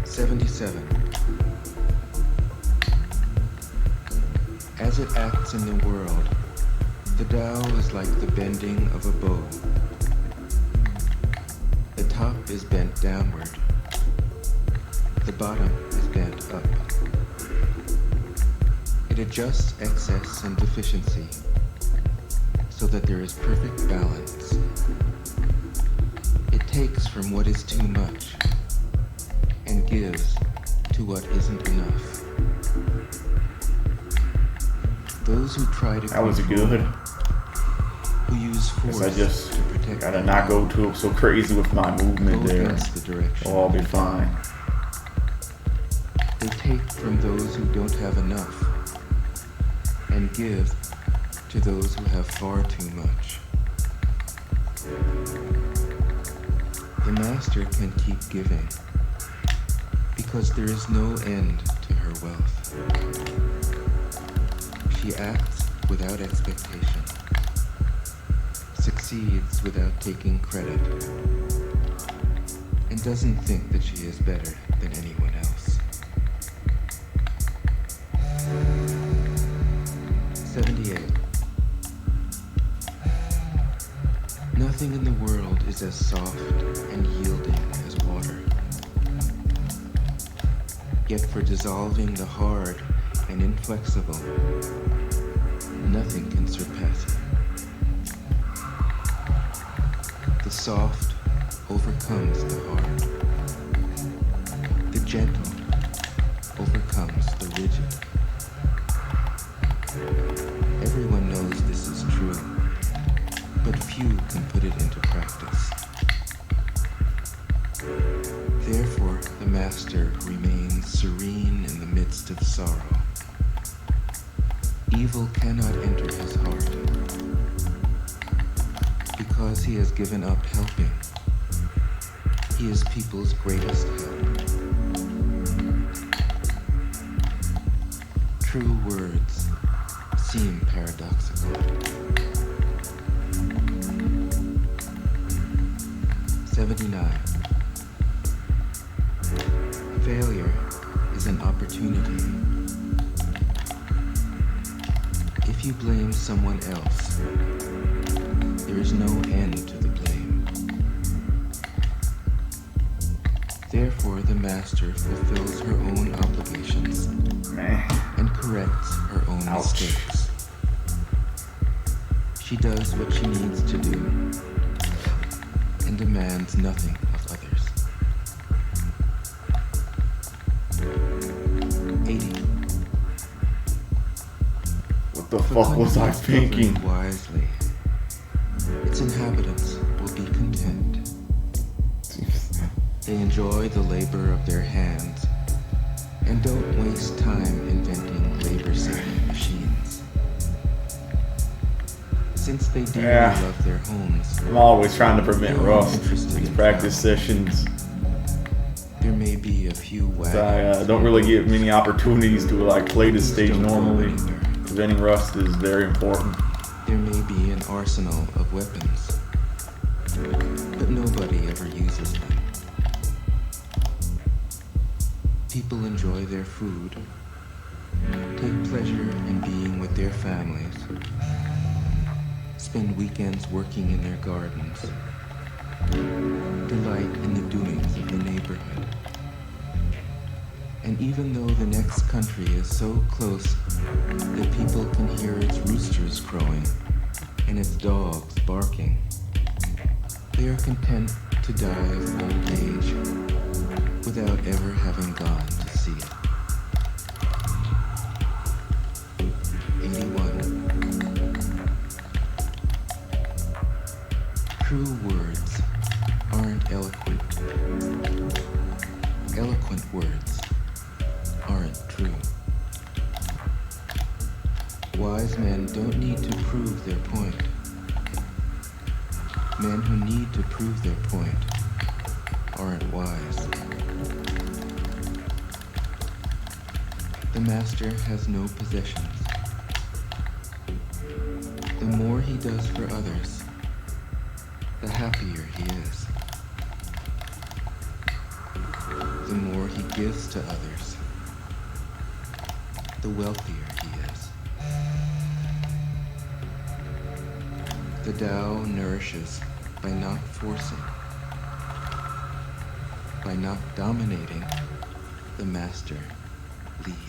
77. As it acts in the world, the Tao is like the bending of a bow. The top is bent downward. The bottom is bent up. It adjusts excess and deficiency so that there is perfect balance. It takes from what is too much and gives to what isn't enough. Those who try to That was control, good. who use force Guess I just to protect gotta the not power, go too so crazy with my movement go there. against the direction. I'll be fine. They take from those who don't have enough and give to those who have far too much. The master can keep giving because there is no end to her wealth. She acts without expectation, succeeds without taking credit, and doesn't think that she is better than anyone else. 78. Nothing in the world is as soft and yielding as water. Yet for dissolving the hard and inflexible, nothing can surpass it. The soft overcomes the hard. The gentle overcomes the rigid. Everyone knows this is true, but few can put it into practice. Therefore, the master remains serene in the midst of sorrow. Evil cannot enter his heart because he has given up helping. He is people's greatest help. True words seem paradoxical. 79. Failure is an opportunity. If you blame someone else, there is no end to the blame. Therefore, the master fulfills her own obligations Man. and corrects her own Ouch. mistakes. She does what she needs to do and demands nothing of others. 80. What the fuck was I thinking? Governed wisely, its inhabitants will be content. They enjoy the labor of their hands and don't waste time inventing labor-saving machines. Since they dearly Yeah. love their homes, I'm always trying to prevent they're rust. interested These in practice travel. sessions. There may be a few wagons. I don't really get many opportunities to like play this stage Don't go normally. anywhere. Preventing rust is very important. There may be an arsenal of weapons, but nobody ever uses them. People enjoy their food, take pleasure in being with their families, spend weekends working in their gardens, delight in the doings of the neighborhood. And even though the next country is so close that people can hear its roosters crowing and its dogs barking, they are content to die of old age without ever having gone to see it. 81. True words aren't eloquent. Eloquent words aren't true. Wise men don't need to prove their point. Men who need to prove their point aren't wise. The master has no possessions. The more he does for others, the happier he is. The more he gives to others, the wealthier he is. The Tao nourishes by not forcing, by not dominating. The master leads.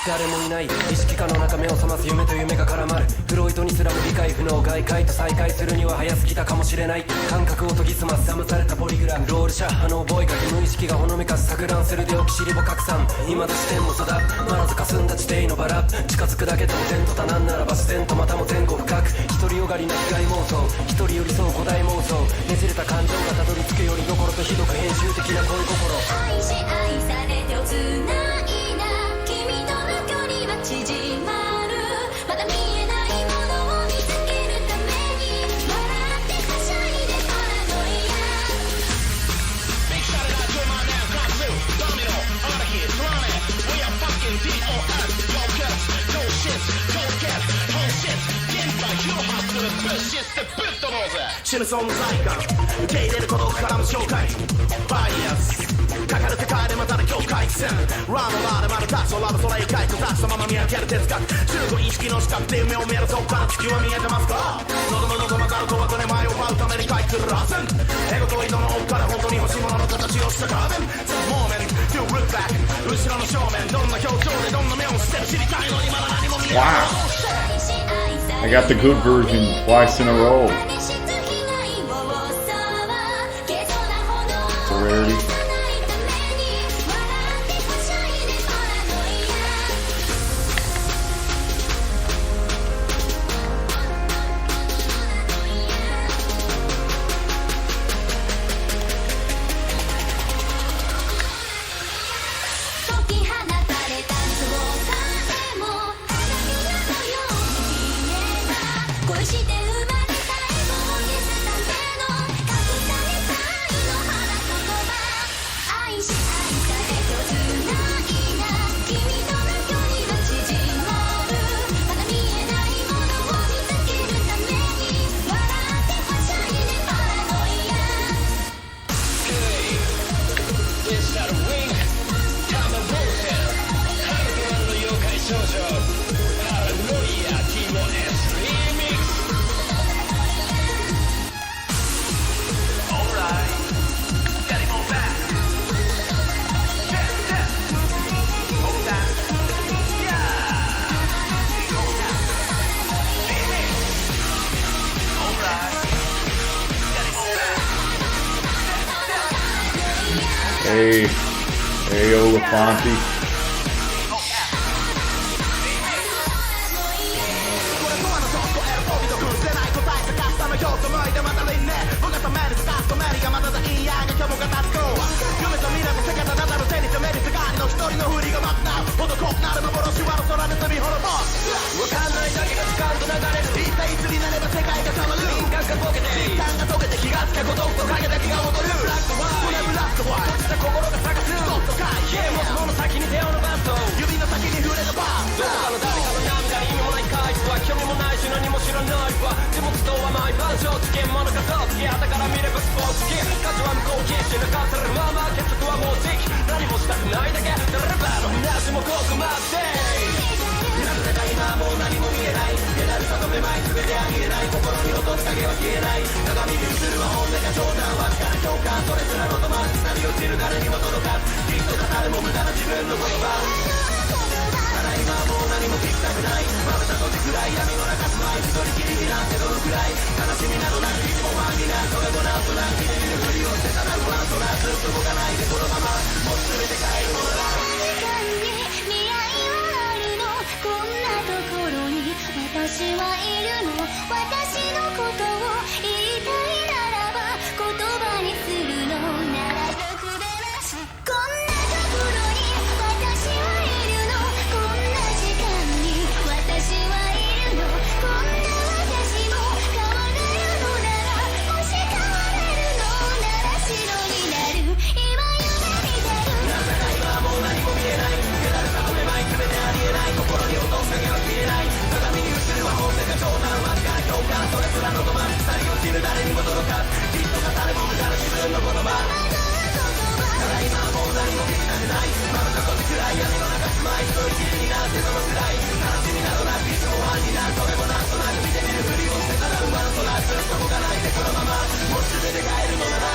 誰もいない意識下の中目を覚ます夢と夢が絡まるフロイトにすらも理解不能外界と再会するには早すぎたかもしれない感覚を研ぎ澄ます騙されたポリグラムロールシャッハの覚えかけ無意識がほのめかす錯乱するでオキシリボ拡散未だ視点も育まらず霞んだ地底のバラ近づくだけでも点と多難ならば自然とまたも前後深く独りよがりな被害妄想一人寄り添う古代妄想ねじれた感情がたどり着くよりどころとひどく編集的な恋心愛し愛されてをつないだ君との距離は縮まるまだ見えないものを見つけるために笑ってはしゃいでパラノイア Big shout out to my man Katsu Domino Araki Solane We are fucking DOS Cold cuts Cold shit Cold cats Cold shit 現在ヒロハするブッシスってぶっ飛ぼうぜ死ぬ存在感受け入れる孤独からの紹介バイアスかかる世界でまたの境界線ランドラーでまる立つ空の空へ書いて立つそのまま見上げる哲学中古意識の視覚で夢を見るそっから地球は見えてますか喉の喉まかるとはとね前を奪うために書いてるらせんエゴと井戸の奥から本当に欲しいものの形をしたカーベン This moment to look back 後ろの正面どんな表情でどんな目をしてる知りたいのにまだ何も見えない I got the good version twice in a row. It's a rarity. Hey, Olafonte. も語ってこう夢と未来の世界あなたの手に攻める世界の一人の振りが待つな男なる幻はの空で飛び滅ぼすわかんないだけが時間と流れる一体いつになれば世界が変わる輪郭がボケて実感が解けて気がつけ孤独と影だけが踊るブラックホワイトブラックホワイト閉じた心が探すストップかいもしもの先に手を伸ばすと指の先に触れたバーどこかの誰かの涙に意味もない回数は興味もないし何も知らないわ地元とは毎晩正直物がそうつき旗から見ればスポーツ機価値は無効禁止抜かされるまま結束はもう時期何もしたくないだけ誰ばの話もここまでなぜだ今もう何も見えないペダルとめまい全てありえない心に落とす影は消えない鏡に映るは本音が冗談わずかな共感それすらのとまる下に落ちる誰にも届かずきっと語るも無駄な自分の言葉ただ今もう何も聞きたくないまぶた閉じくらい闇の中住まい一人きりになってどのくらい悲しみなどなく一歩前になそれもなんとなく見てみるふりをしてただ不安となずっと動かないでこのままもう全て帰るものだ未来はあるのこんなところに私はいるの私のことを言いたいならば言葉にするのならろくでなしこんなところに私はいるのこんな時間に私はいるのこんな私も変われるのならもし変われるのなら白になる今夢見てるなぜか今もう何も見えないペダルとめまい全てありえない心に落とす影は消えない鏡に映るは本音が冗談わずかな共感それすらのどまる鎖を切る誰にも届かずきっと語るも無駄な自分の言葉ただ今はもう何も聞きたくないまぶた閉じくらい闇の中住まい一人きりになってそのくらい悲しみなどなくいつもファンになるそれもなんとなく見てみるふりをしてたら不安となずっと動かないでこのままもう全て帰るのなら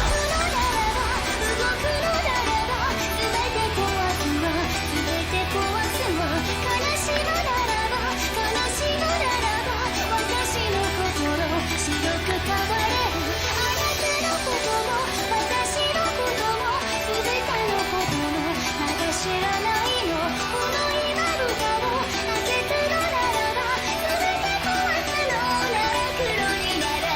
動くのならば全て壊すわ全て壊すわ悲しむならば悲しむならば私の心白く変われるあなたのことも私のことも全てのこともまだ知らないのこの今蓋を開けたのならば全て壊すのなら黒になれ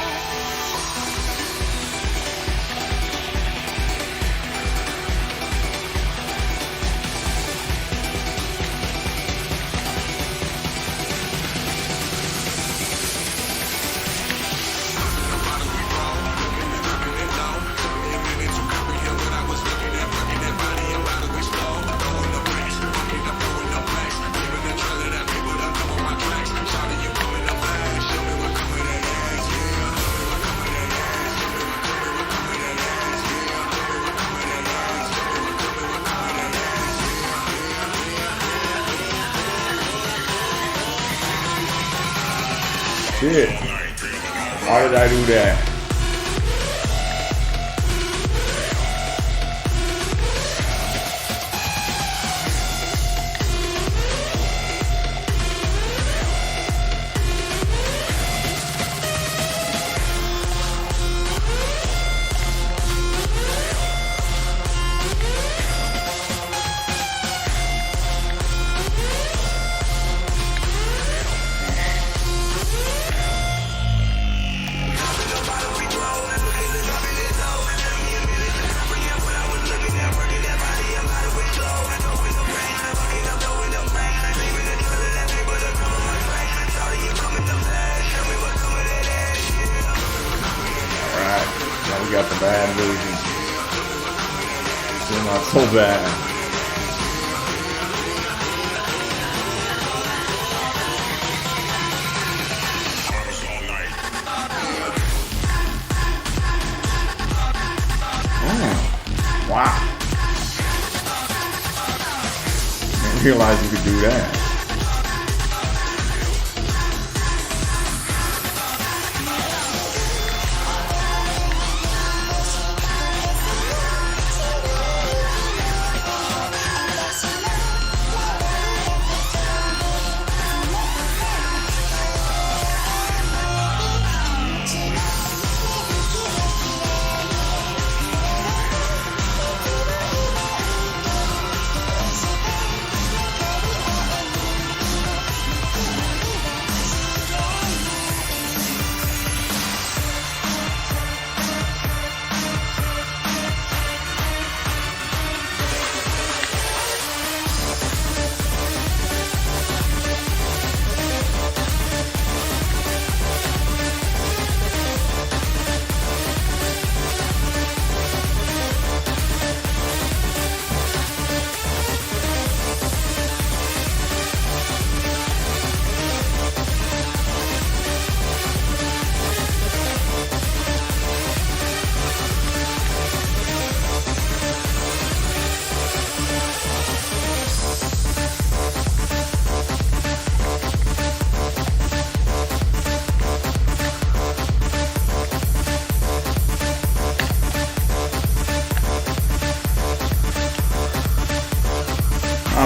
Shit. Why did I do that? We got the bad version. Still not so bad. Wow. Didn't realize you could do that.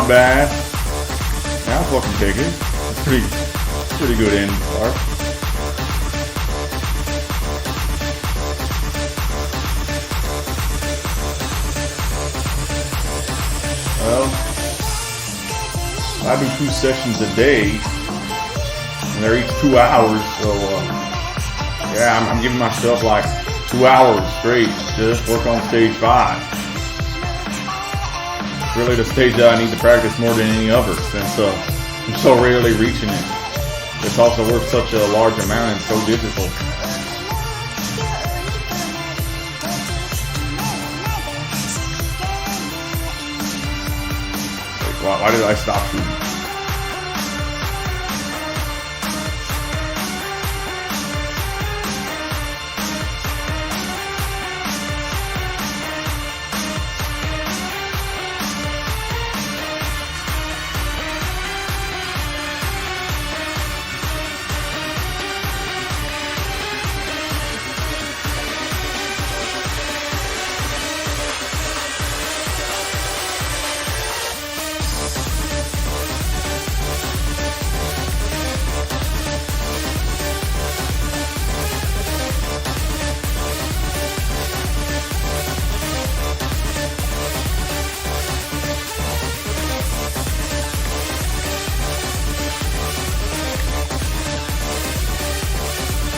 bad. Yeah, I'll fucking take it. It's pretty good end part. Well, I do 2 sessions a day, and they're each 2 hours, so yeah, I'm giving myself like 2 hours straight to work on stage 5. It's really the stage that I need to practice more than any other, since I'm so rarely reaching it. It's also worth such a large amount and so difficult. Why did I stop shooting?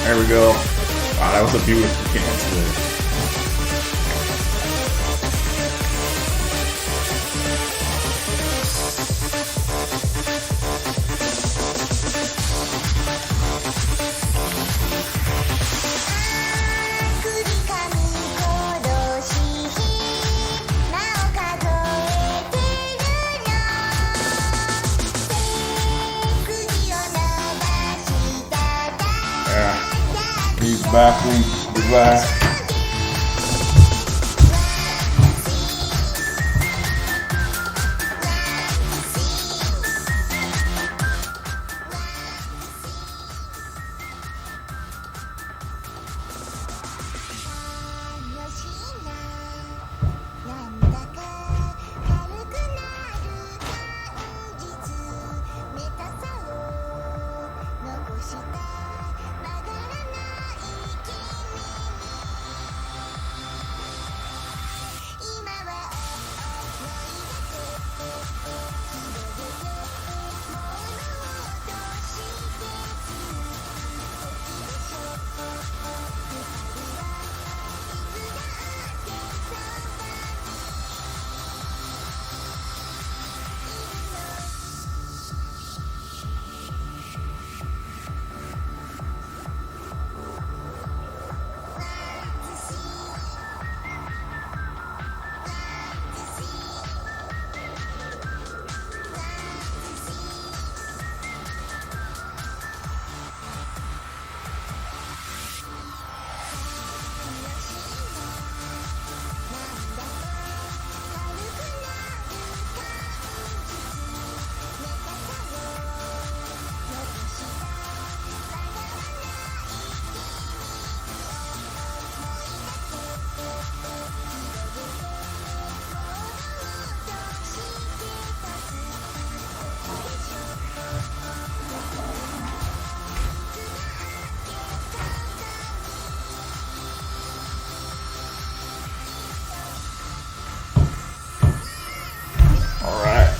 There we go. Wow, that was a beautiful cancel. He's back. Goodbye.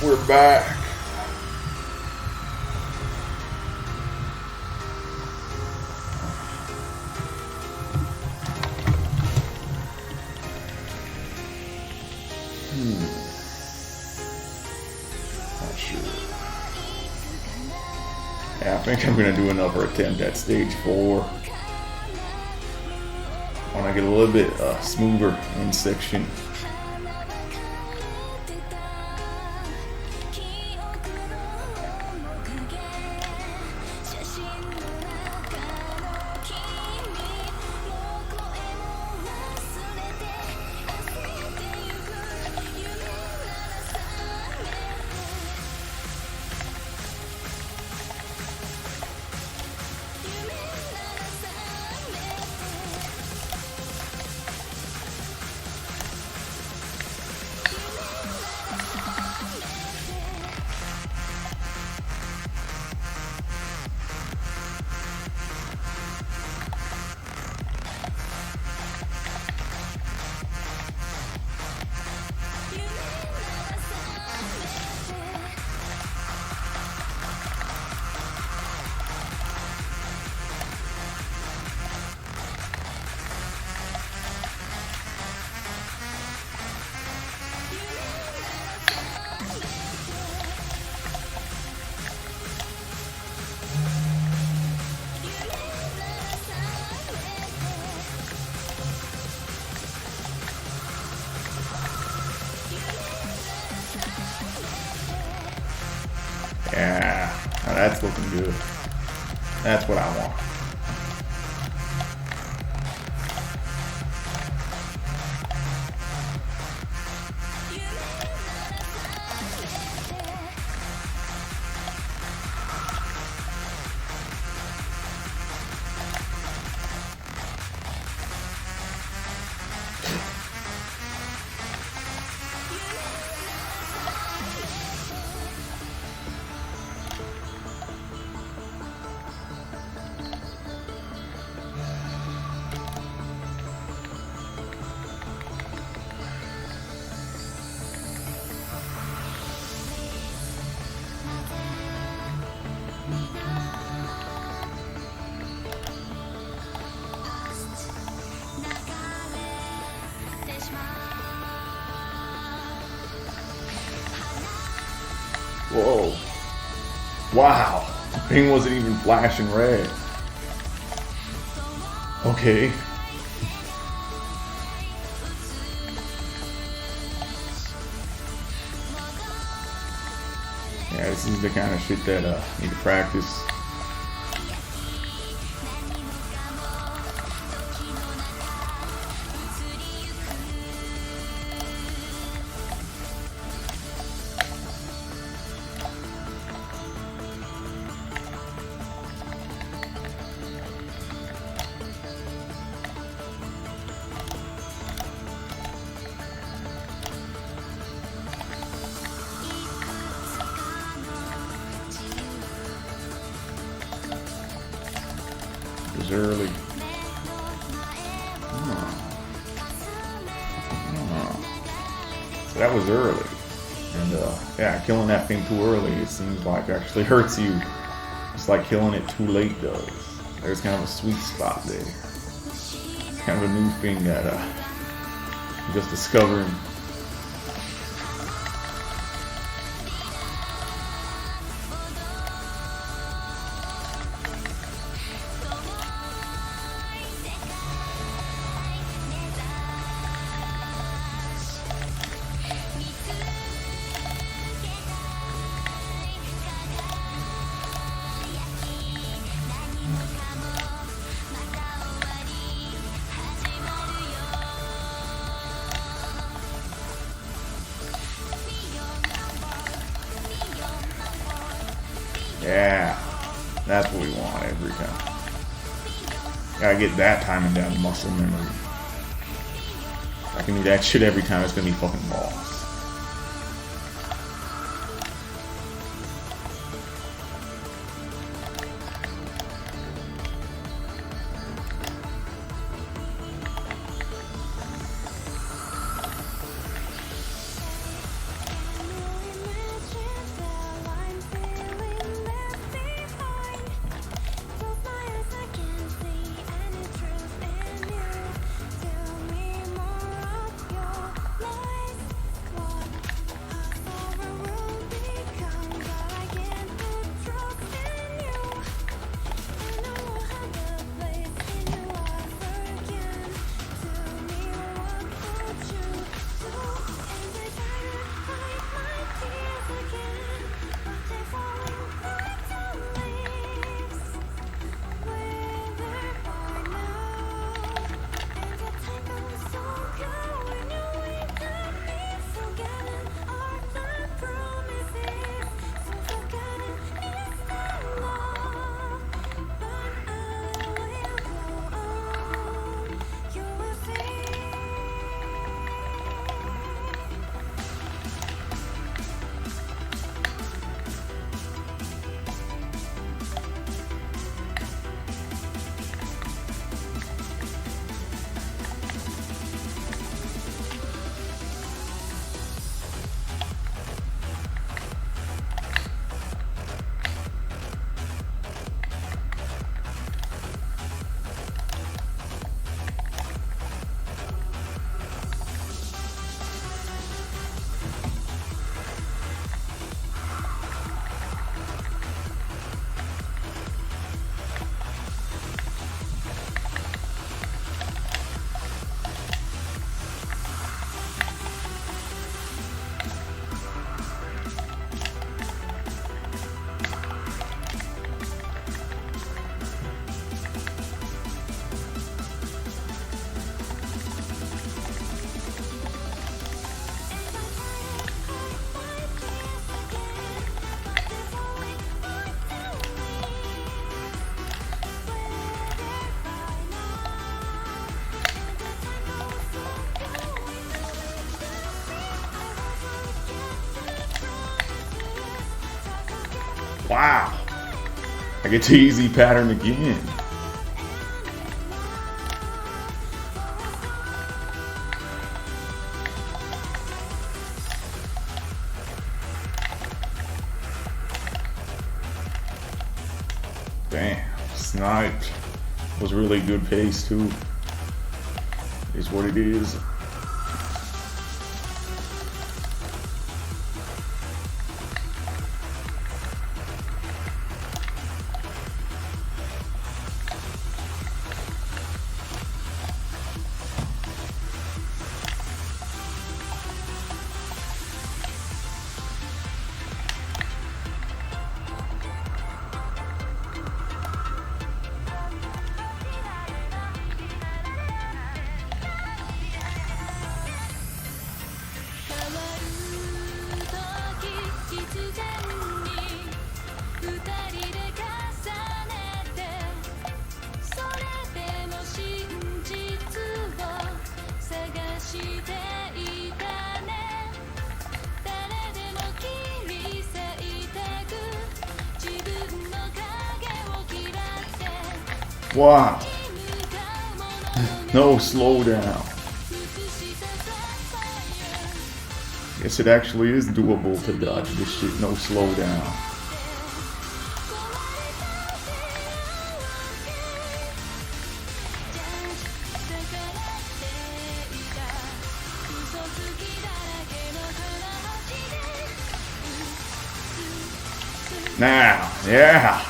We're back. Not sure. Yeah, I think I'm gonna do another attempt at stage 4. I want to get a little bit smoother in section. Now that's looking good. That's what I want. Whoa. Wow. The thing wasn't even flashing red. Okay. Yeah, this is the kind of shit that need to practice. It was early. So that was early. And yeah, killing that thing too early, it seems like actually hurts you. It's like killing it too late does. There's kind of a sweet spot there. It's kind of a new thing that I'm just discovering. Yeah, that's what we want every time. Gotta get that timing down to muscle memory. If I can do that shit every time, it's gonna be fucking lost. Wow. I get to easy pattern again. Damn, sniped. Was really good pace too. Is what it is. Wow. No slowdown. Guess it actually is doable to dodge this shit, no slowdown. Now, yeah.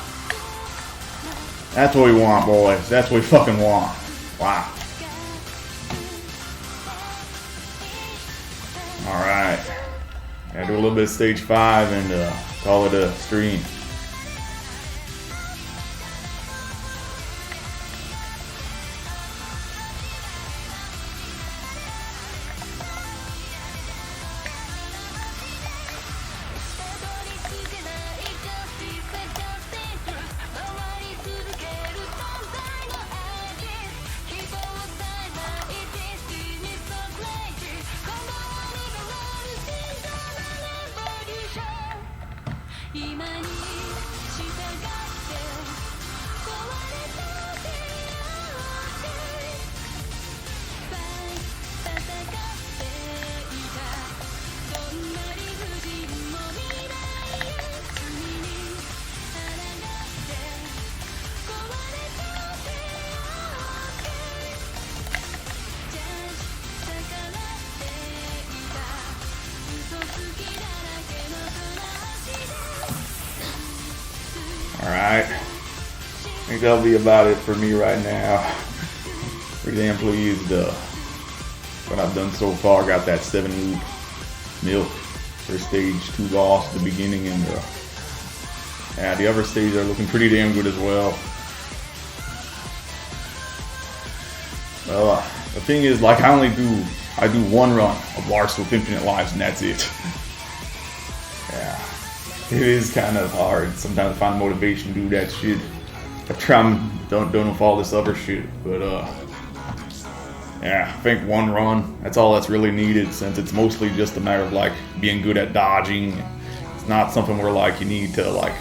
That's what we want, boys. That's what we fucking want. Wow. Alright. Gotta do a little bit of stage 5 and call it a stream. Alright. I think that'll be about it for me right now. Pretty damn pleased what I've done so far. Got that 7-loop milk for stage 2 loss at the beginning, and yeah, the other stages are looking pretty damn good as well. Well, the thing is, like, I do one run of Lars with Infinite Lives, and that's it. Yeah. It is kind of hard sometimes to find motivation to do that shit. I try and don't with all this other shit, but yeah, I think one run, that's all that's really needed, since it's mostly just a matter of like being good at dodging. It's not something where like you need to like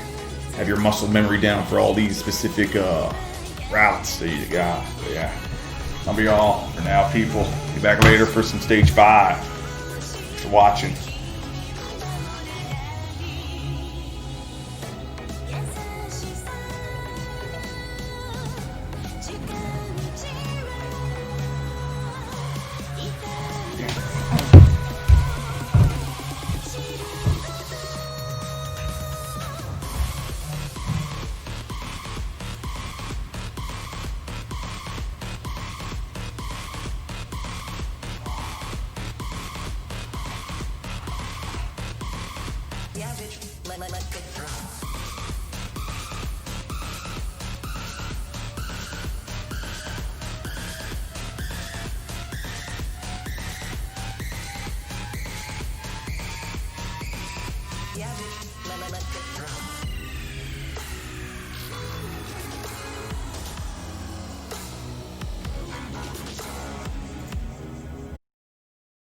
have your muscle memory down for all these specific routes that you got. But yeah, that'll be all for now, people. Be back later for some stage 5. Thanks for watching. Yeah, bitch, let it drop. Yeah, bitch, let it drop.